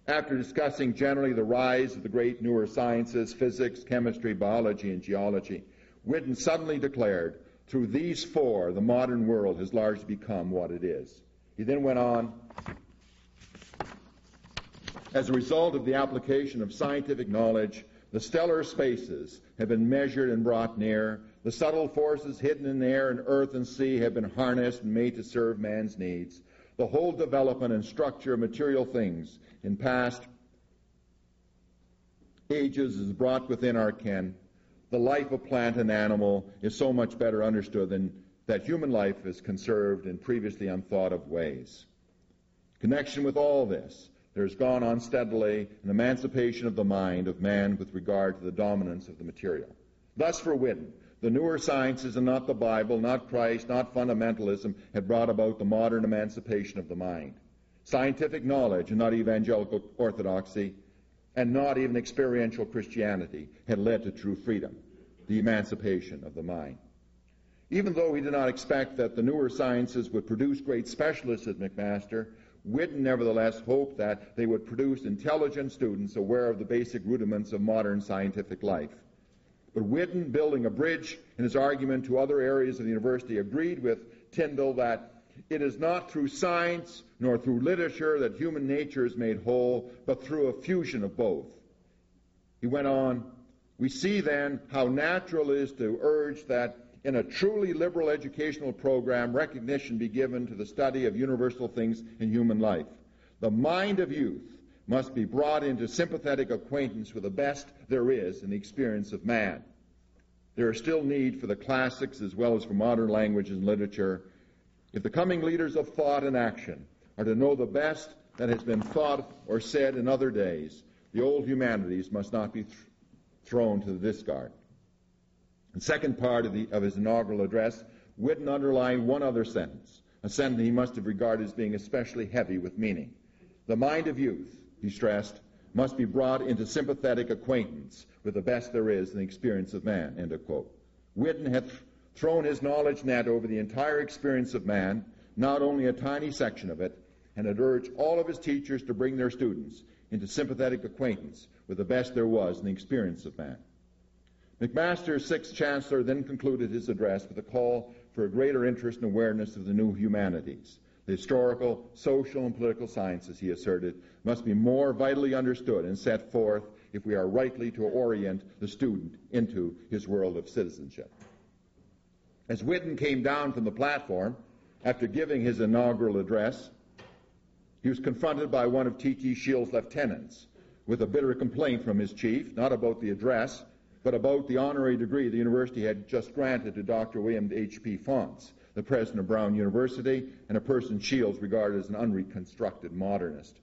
After discussing generally the rise of the great newer sciences, physics, chemistry, biology, and geology, Whidden suddenly declared, through these 4, the modern world has largely become what it is. He then went on, as a result of the application of scientific knowledge, the stellar spaces have been measured and brought near. The subtle forces hidden in air and earth and sea have been harnessed and made to serve man's needs. The whole development and structure of material things in past ages is brought within our ken. The life of plant and animal is so much better understood than that human life is conserved in previously unthought of ways. In connection with all this, there has gone on steadily an emancipation of the mind of man with regard to the dominance of the material. Thus for Whidden, the newer sciences and not the Bible, not Christ, not fundamentalism, had brought about the modern emancipation of the mind. Scientific knowledge and not evangelical orthodoxy, and not even experiential Christianity, had led to true freedom, the emancipation of the mind. Even though he did not expect that the newer sciences would produce great specialists at McMaster, Whidden nevertheless hoped that they would produce intelligent students aware of the basic rudiments of modern scientific life. But Whidden, building a bridge in his argument to other areas of the university, agreed with Tyndall that it is not through science nor through literature that human nature is made whole, but through a fusion of both. He went on, we see then how natural it is to urge that in a truly liberal educational program, recognition be given to the study of universal things in human life. The mind of youth must be brought into sympathetic acquaintance with the best there is in the experience of man. There is still need for the classics as well as for modern language and literature. If the coming leaders of thought and action are to know the best that has been thought or said in other days, the old humanities must not be thrown to the discard. The second part of his inaugural address, Whidden underlined one other sentence, a sentence he must have regarded as being especially heavy with meaning. The mind of youth, he stressed, must be brought into sympathetic acquaintance with the best there is in the experience of man, end of quote. Whidden had thrown his knowledge net over the entire experience of man, not only a tiny section of it, and had urged all of his teachers to bring their students into sympathetic acquaintance with the best there was in the experience of man. McMaster's sixth chancellor then concluded his address with a call for a greater interest and awareness of the new humanities. The historical, social, and political sciences, he asserted, must be more vitally understood and set forth if we are rightly to orient the student into his world of citizenship. As Whidden came down from the platform after giving his inaugural address, he was confronted by one of T.T. Shields' lieutenants with a bitter complaint from his chief, not about the address, but about the honorary degree the university had just granted to Dr. William H.P. Faunce, the president of Brown University, and a person Shields regarded as an unreconstructed modernist.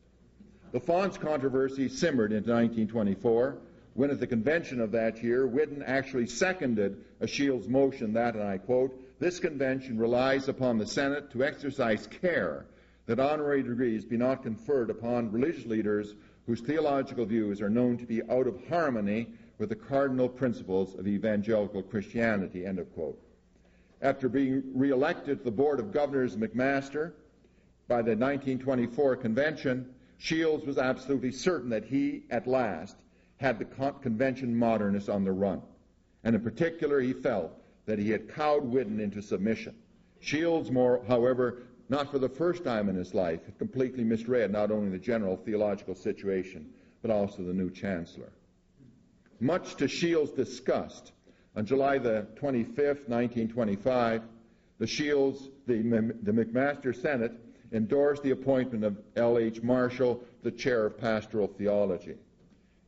The Faunce controversy simmered into 1924, when at the convention of that year, Whidden actually seconded a Shields motion that, and I quote, this convention relies upon the Senate to exercise care that honorary degrees be not conferred upon religious leaders whose theological views are known to be out of harmony with the cardinal principles of evangelical Christianity, end of quote. After being reelected to the Board of Governors of McMaster by the 1924 convention, Shields was absolutely certain that he, at last, had the convention modernists on the run. And in particular, he felt that he had cowed Whidden into submission. Shields, however, not for the first time in his life, had completely misread not only the general theological situation, but also the new chancellor. Much to Shields' disgust, on July the 25th, 1925, the McMaster Senate endorsed the appointment of L.H. Marshall, the chair of pastoral theology.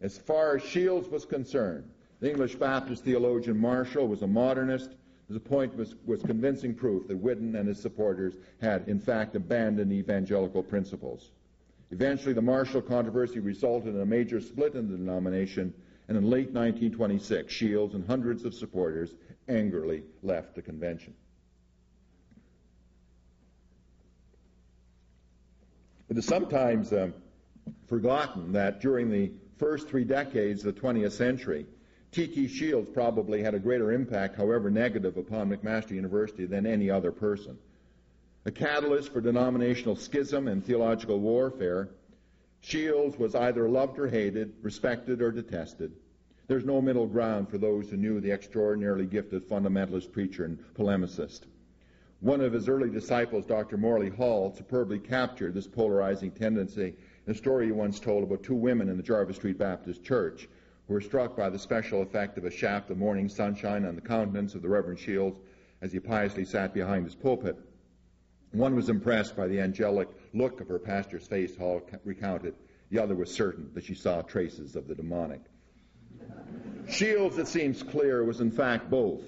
As far as Shields was concerned, the English Baptist theologian Marshall was a modernist. His appointment was convincing proof that Whidden and his supporters had, in fact, abandoned evangelical principles. Eventually, the Marshall controversy resulted in a major split in the denomination, and in late 1926, Shields and hundreds of supporters angrily left the convention. It is sometimes forgotten that during the first 3 decades of the 20th century, T.T. Shields probably had a greater impact, however negative, upon McMaster University than any other person. A catalyst for denominational schism and theological warfare, Shields was either loved or hated, respected or detested. There's no middle ground for those who knew the extraordinarily gifted fundamentalist preacher and polemicist. One of his early disciples, Dr. Morley Hall, superbly captured this polarizing tendency in a story he once told about 2 women in the Jarvis Street Baptist Church who were struck by the special effect of a shaft of morning sunshine on the countenance of the Reverend Shields as he piously sat behind his pulpit. One was impressed by the angelic look of her pastor's face, Hall recounted. The other was certain that she saw traces of the demonic. Shields, it seems clear, was in fact both.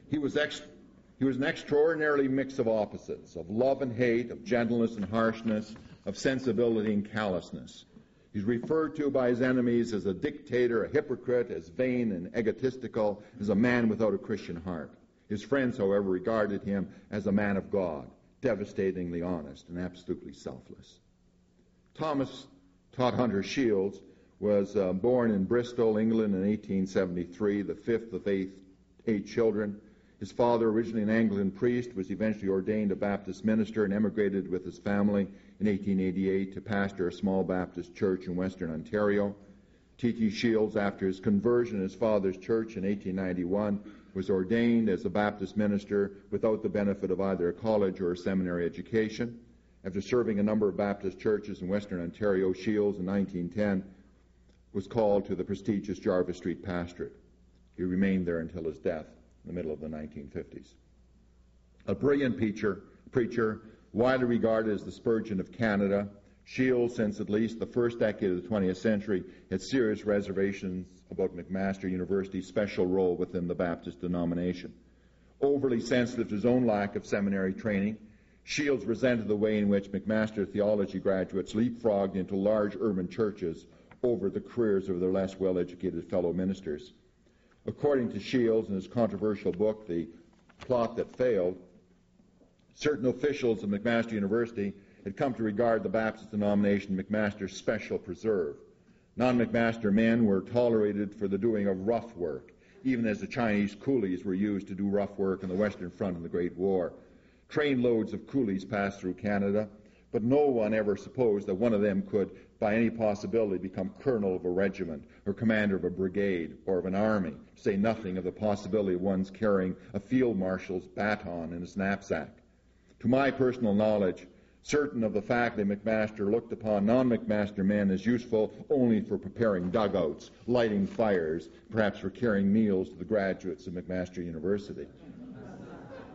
He was an extraordinarily mix of opposites, of love and hate, of gentleness and harshness, of sensibility and callousness. He's referred to by his enemies as a dictator, a hypocrite, as vain and egotistical, as a man without a Christian heart. His friends, however, regarded him as a man of God, devastatingly honest and absolutely selfless. Thomas Todd Hunter Shields was born in Bristol, England in 1873, the fifth of eight children. His father, originally an Anglican priest, was eventually ordained a Baptist minister and emigrated with his family in 1888 to pastor a small Baptist church in Western Ontario. T.T. Shields, after his conversion in his father's church in 1891, was ordained as a Baptist minister without the benefit of either a college or a seminary education. After serving a number of Baptist churches in Western Ontario, Shields in 1910 was called to the prestigious Jarvis Street pastorate. He remained there until his death in the middle of the 1950s. A brilliant preacher, widely regarded as the Spurgeon of Canada, Shields, since at least the first decade of the 20th century, had serious reservations about McMaster University's special role within the Baptist denomination. Overly sensitive to his own lack of seminary training, Shields resented the way in which McMaster theology graduates leapfrogged into large urban churches over the careers of their less well-educated fellow ministers. According to Shields in his controversial book, The Plot That Failed, certain officials of McMaster University had come to regard the Baptist denomination McMaster's special preserve. Non-McMaster men were tolerated for the doing of rough work, even as the Chinese coolies were used to do rough work on the Western Front in the Great War. Trainloads of coolies passed through Canada, but no one ever supposed that one of them could, by any possibility, become colonel of a regiment or commander of a brigade or of an army, to say nothing of the possibility of one's carrying a field marshal's baton in his knapsack. To my personal knowledge, certain of the faculty of McMaster looked upon non-McMaster men as useful only for preparing dugouts, lighting fires, perhaps for carrying meals to the graduates of McMaster University.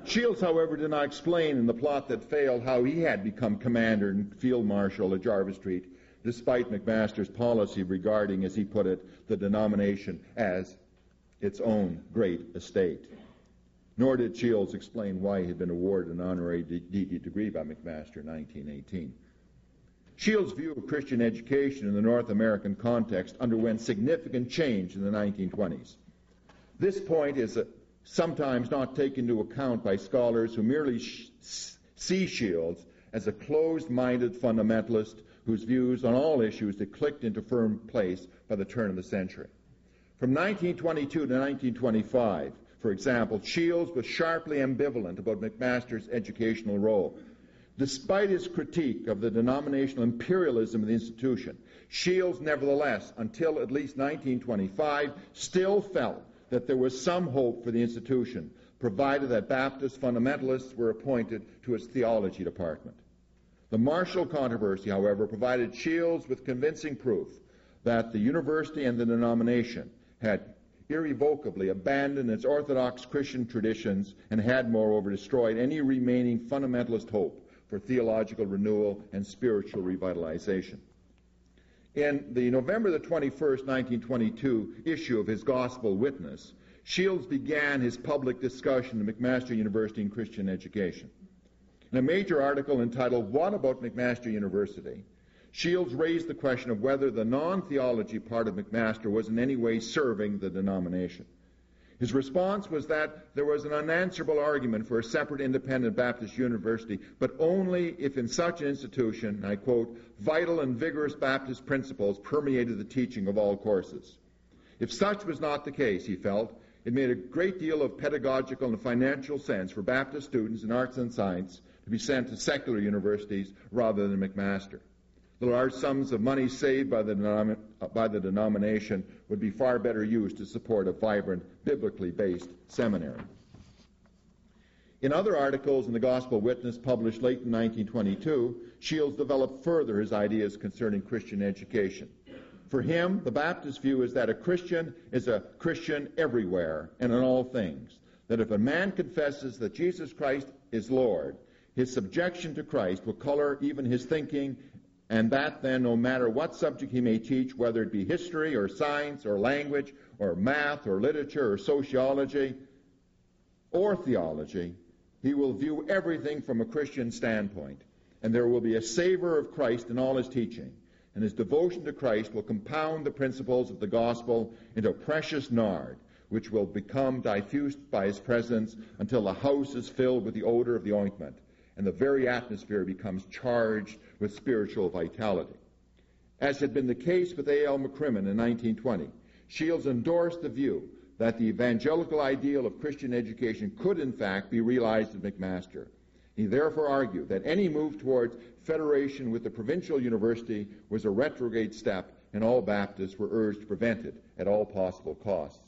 Shields, however, did not explain in The Plot That Failed how he had become commander and field marshal at Jarvis Street, despite McMaster's policy regarding, as he put it, the denomination as its own great estate. Nor did Shields explain why he had been awarded an honorary D.D. degree by McMaster in 1918. Shields' view of Christian education in the North American context underwent significant change in the 1920s. This point is sometimes not taken into account by scholars who merely see Shields as a closed-minded fundamentalist whose views on all issues had clicked into firm place by the turn of the century. From 1922 to 1925, for example, Shields was sharply ambivalent about McMaster's educational role. Despite his critique of the denominational imperialism of the institution, Shields nevertheless, until at least 1925, still felt that there was some hope for the institution, provided that Baptist fundamentalists were appointed to its theology department. The Marshall controversy, however, provided Shields with convincing proof that the university and the denomination had irrevocably abandoned its orthodox Christian traditions and had, moreover, destroyed any remaining fundamentalist hope for theological renewal and spiritual revitalization. In the November the 21st, 1922 issue of his Gospel Witness, Shields began his public discussion of McMaster University and Christian education. In a major article entitled, "What About McMaster University?" Shields raised the question of whether the non-theology part of McMaster was in any way serving the denomination. His response was that there was an unanswerable argument for a separate independent Baptist university, but only if in such an institution, and I quote, "vital and vigorous Baptist principles permeated the teaching of all courses." If such was not the case, he felt, it made a great deal of pedagogical and financial sense for Baptist students in arts and science to be sent to secular universities rather than McMaster. The large sums of money saved by the denomination would be far better used to support a vibrant, biblically based seminary. In other articles in the Gospel Witness published late in 1922, Shields developed further his ideas concerning Christian education. For him, the Baptist view is that a Christian is a Christian everywhere and in all things. That if a man confesses that Jesus Christ is Lord, his subjection to Christ will color even his thinking, and that then, no matter what subject he may teach, whether it be history or science or language or math or literature or sociology or theology, he will view everything from a Christian standpoint, and there will be a savor of Christ in all his teaching, and his devotion to Christ will compound the principles of the gospel into a precious nard, which will become diffused by his presence until the house is filled with the odor of the ointment, and the very atmosphere becomes charged with spiritual vitality. As had been the case with A.L. McCrimmon in 1920, Shields endorsed the view that the evangelical ideal of Christian education could in fact be realized at McMaster. He therefore argued that any move towards federation with the provincial university was a retrograde step, and all Baptists were urged to prevent it at all possible costs.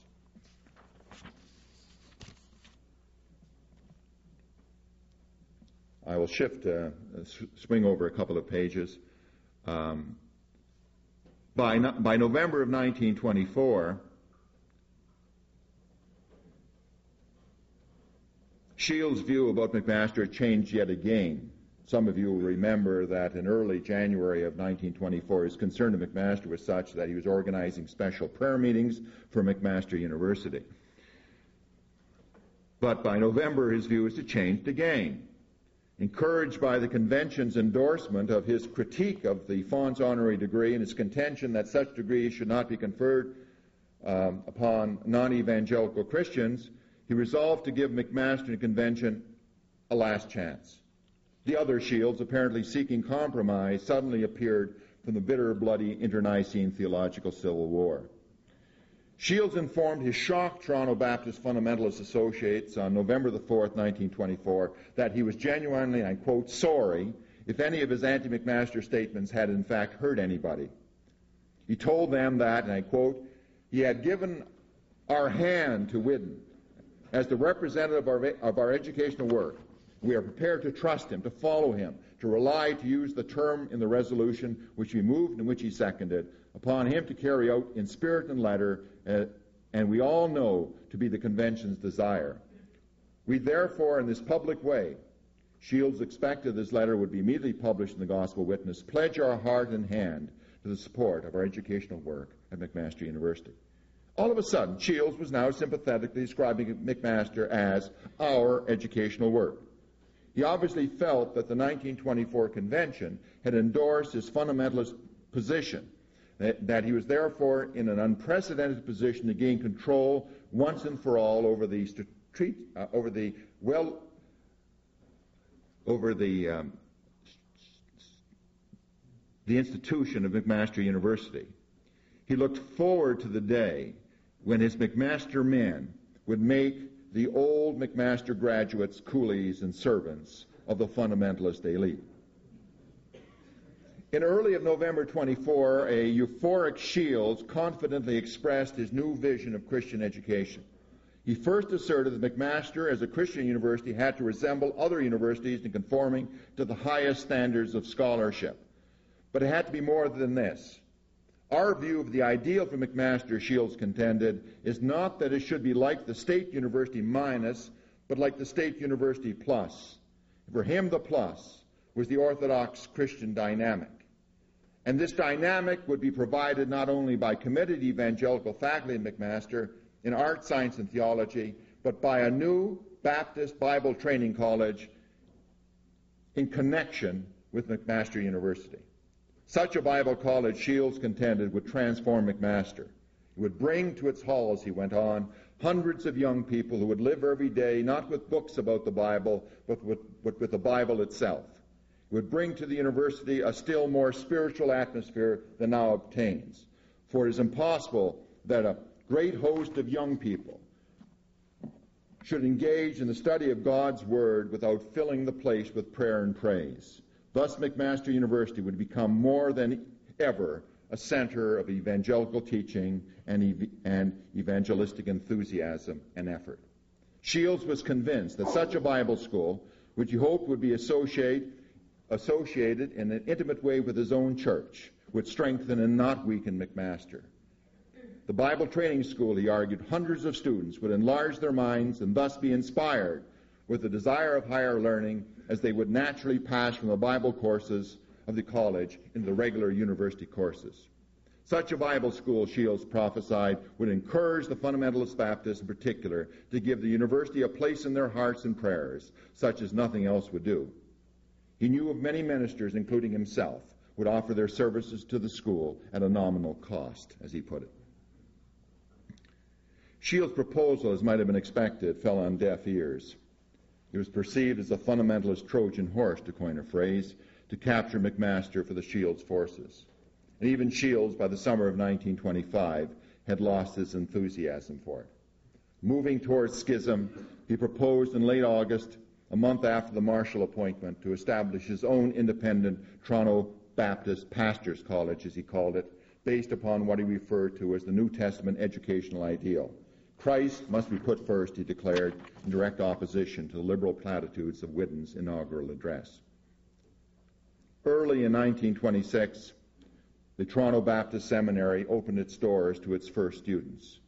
I will swing over a couple of pages. By November of 1924, Shields' view about McMaster changed yet again. Some of you will remember that in early January of 1924, his concern to McMaster was such that he was organizing special prayer meetings for McMaster University. But by November, his view was changed again. Encouraged by the convention's endorsement of his critique of the Fon's honorary degree and his contention that such degrees should not be conferred upon non-evangelical Christians, he resolved to give McMaster and convention a last chance. The other Shields, apparently seeking compromise, suddenly appeared from the bitter, bloody internecine theological civil war. Shields informed his shocked Toronto Baptist fundamentalist associates on November the 4th, 1924, that he was genuinely, I quote, sorry if any of his anti-McMaster statements had in fact hurt anybody. He told them that, and I quote, he had given our hand to Whidden as the representative of our educational work. We are prepared to trust him, to follow him, to rely, to use the term in the resolution which we moved and which he seconded, upon him to carry out in spirit and letter, and we all know to be the convention's desire. We therefore, in this public way, Shields expected this letter would be immediately published in the Gospel Witness, pledge our heart and hand to the support of our educational work at McMaster University. All of a sudden, Shields was now sympathetically describing McMaster as our educational work. He obviously felt that the 1924 convention had endorsed his fundamentalist position, that he was therefore in an unprecedented position to gain control once and for all over the institution of McMaster University. He looked forward to the day when his McMaster men would make the old McMaster graduates coolies and servants of the fundamentalist elite. In early of November 24, a euphoric Shields confidently expressed his new vision of Christian education. He first asserted that McMaster, as a Christian university, had to resemble other universities in conforming to the highest standards of scholarship. But it had to be more than this. Our view of the ideal for McMaster, Shields contended, is not that it should be like the State University minus, but like the State University plus. For him, the plus was the Orthodox Christian dynamic. And this dynamic would be provided not only by committed evangelical faculty at McMaster in art, science, and theology, but by a new Baptist Bible training college in connection with McMaster University. Such a Bible college, Shields contended, would transform McMaster. It would bring to its halls, he went on, hundreds of young people who would live every day not with books about the Bible, but with the Bible itself. It would bring to the university a still more spiritual atmosphere than now obtains. For it is impossible that a great host of young people should engage in the study of God's Word without filling the place with prayer and praise. Thus, McMaster University would become more than ever a center of evangelical teaching and evangelistic enthusiasm and effort. Shields was convinced that such a Bible school, which he hoped would be associated in an intimate way with his own church, would strengthen and not weaken McMaster. The Bible training school, he argued, hundreds of students would enlarge their minds and thus be inspired with the desire of higher learning as they would naturally pass from the Bible courses of the college into the regular university courses. Such a Bible school, Shields prophesied, would encourage the fundamentalist Baptists in particular to give the university a place in their hearts and prayers, such as nothing else would do. He knew of many ministers, including himself, would offer their services to the school at a nominal cost, as he put it. Shields' proposal, as might have been expected, fell on deaf ears. It was perceived as a fundamentalist Trojan horse, to coin a phrase, to capture McMaster for the Shields forces. And even Shields, by the summer of 1925, had lost his enthusiasm for it. Moving towards schism, he proposed in late August, a month after the Marshall appointment, to establish his own independent Toronto Baptist Pastors' College, as he called it, based upon what he referred to as the New Testament educational ideal. Christ must be put first, he declared, in direct opposition to the liberal platitudes of Whedon's inaugural address. Early in 1926, the Toronto Baptist Seminary opened its doors to its first students.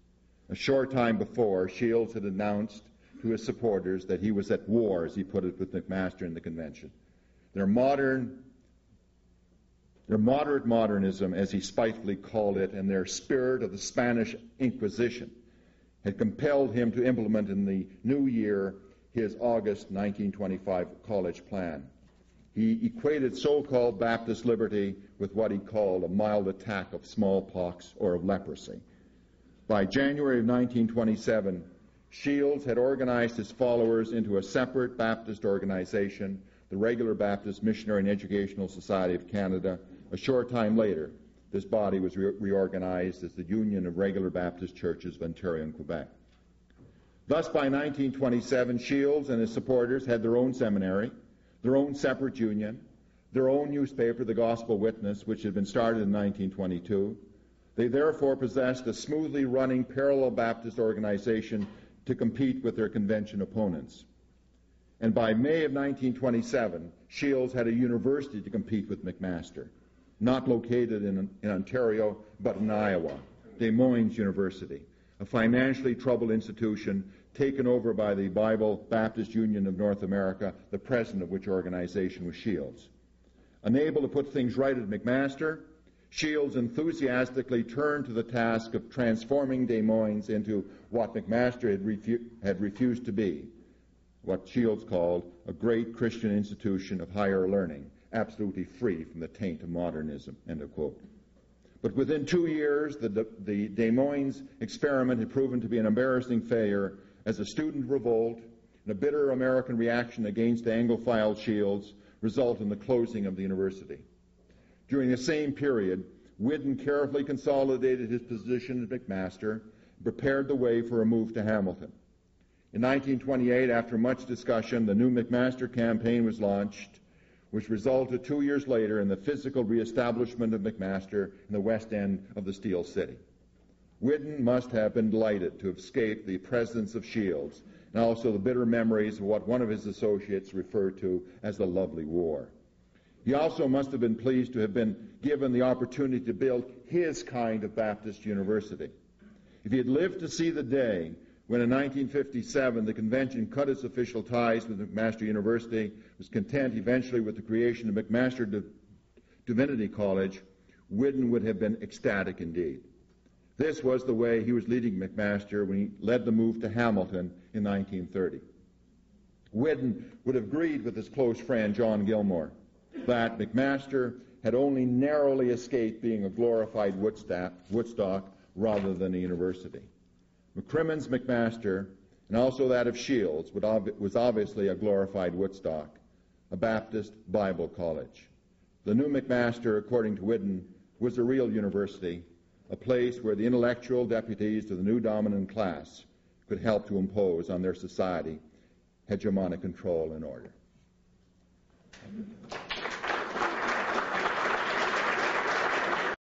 A short time before, Shields had announced to his supporters that he was at war, as he put it, with McMaster and the convention. Their moderate modernism, as he spitefully called it, and their spirit of the Spanish Inquisition had compelled him to implement in the new year his August 1925 college plan. He equated so-called Baptist liberty with what he called a mild attack of smallpox or of leprosy. By January of 1927, Shields had organized his followers into a separate Baptist organization, the Regular Baptist Missionary and Educational Society of Canada. A short time later, this body was reorganized as the Union of Regular Baptist Churches of Ontario and Quebec. Thus, by 1927, Shields and his supporters had their own seminary, their own separate union, their own newspaper, the Gospel Witness, which had been started in 1922. They therefore possessed a smoothly running parallel Baptist organization to compete with their convention opponents. And by May of 1927, Shields had a university to compete with McMaster, not located in Ontario, but in Iowa, Des Moines University, a financially troubled institution taken over by the Bible Baptist Union of North America, the president of which organization was Shields. Unable to put things right at McMaster, Shields enthusiastically turned to the task of transforming Des Moines into what McMaster had refused to be, what Shields called a great Christian institution of higher learning, absolutely free from the taint of modernism, end of quote. But within 2 years, the Des Moines experiment had proven to be an embarrassing failure as a student revolt and a bitter American reaction against Anglophile Shields resulted in the closing of the university. During the same period, Whedon carefully consolidated his position as McMaster and prepared the way for a move to Hamilton. In 1928, after much discussion, the new McMaster campaign was launched, which resulted 2 years later in the physical reestablishment of McMaster in the west end of the Steel City. Whedon must have been delighted to have escaped the presence of Shields and also the bitter memories of what one of his associates referred to as the Lovely War. He also must have been pleased to have been given the opportunity to build his kind of Baptist university. If he had lived to see the day when in 1957 the convention cut its official ties with McMaster University, was content eventually with the creation of McMaster Divinity College, Whedon would have been ecstatic indeed. This was the way he was leading McMaster when he led the move to Hamilton in 1930. Whedon would have agreed with his close friend John Gilmore that McMaster had only narrowly escaped being a glorified Woodstock rather than a university. McCrimmon's McMaster, and also that of Shields, was obviously a glorified Woodstock, a Baptist Bible college. The new McMaster, according to Whedon, was a real university, a place where the intellectual deputies to the new dominant class could help to impose on their society hegemonic control and order.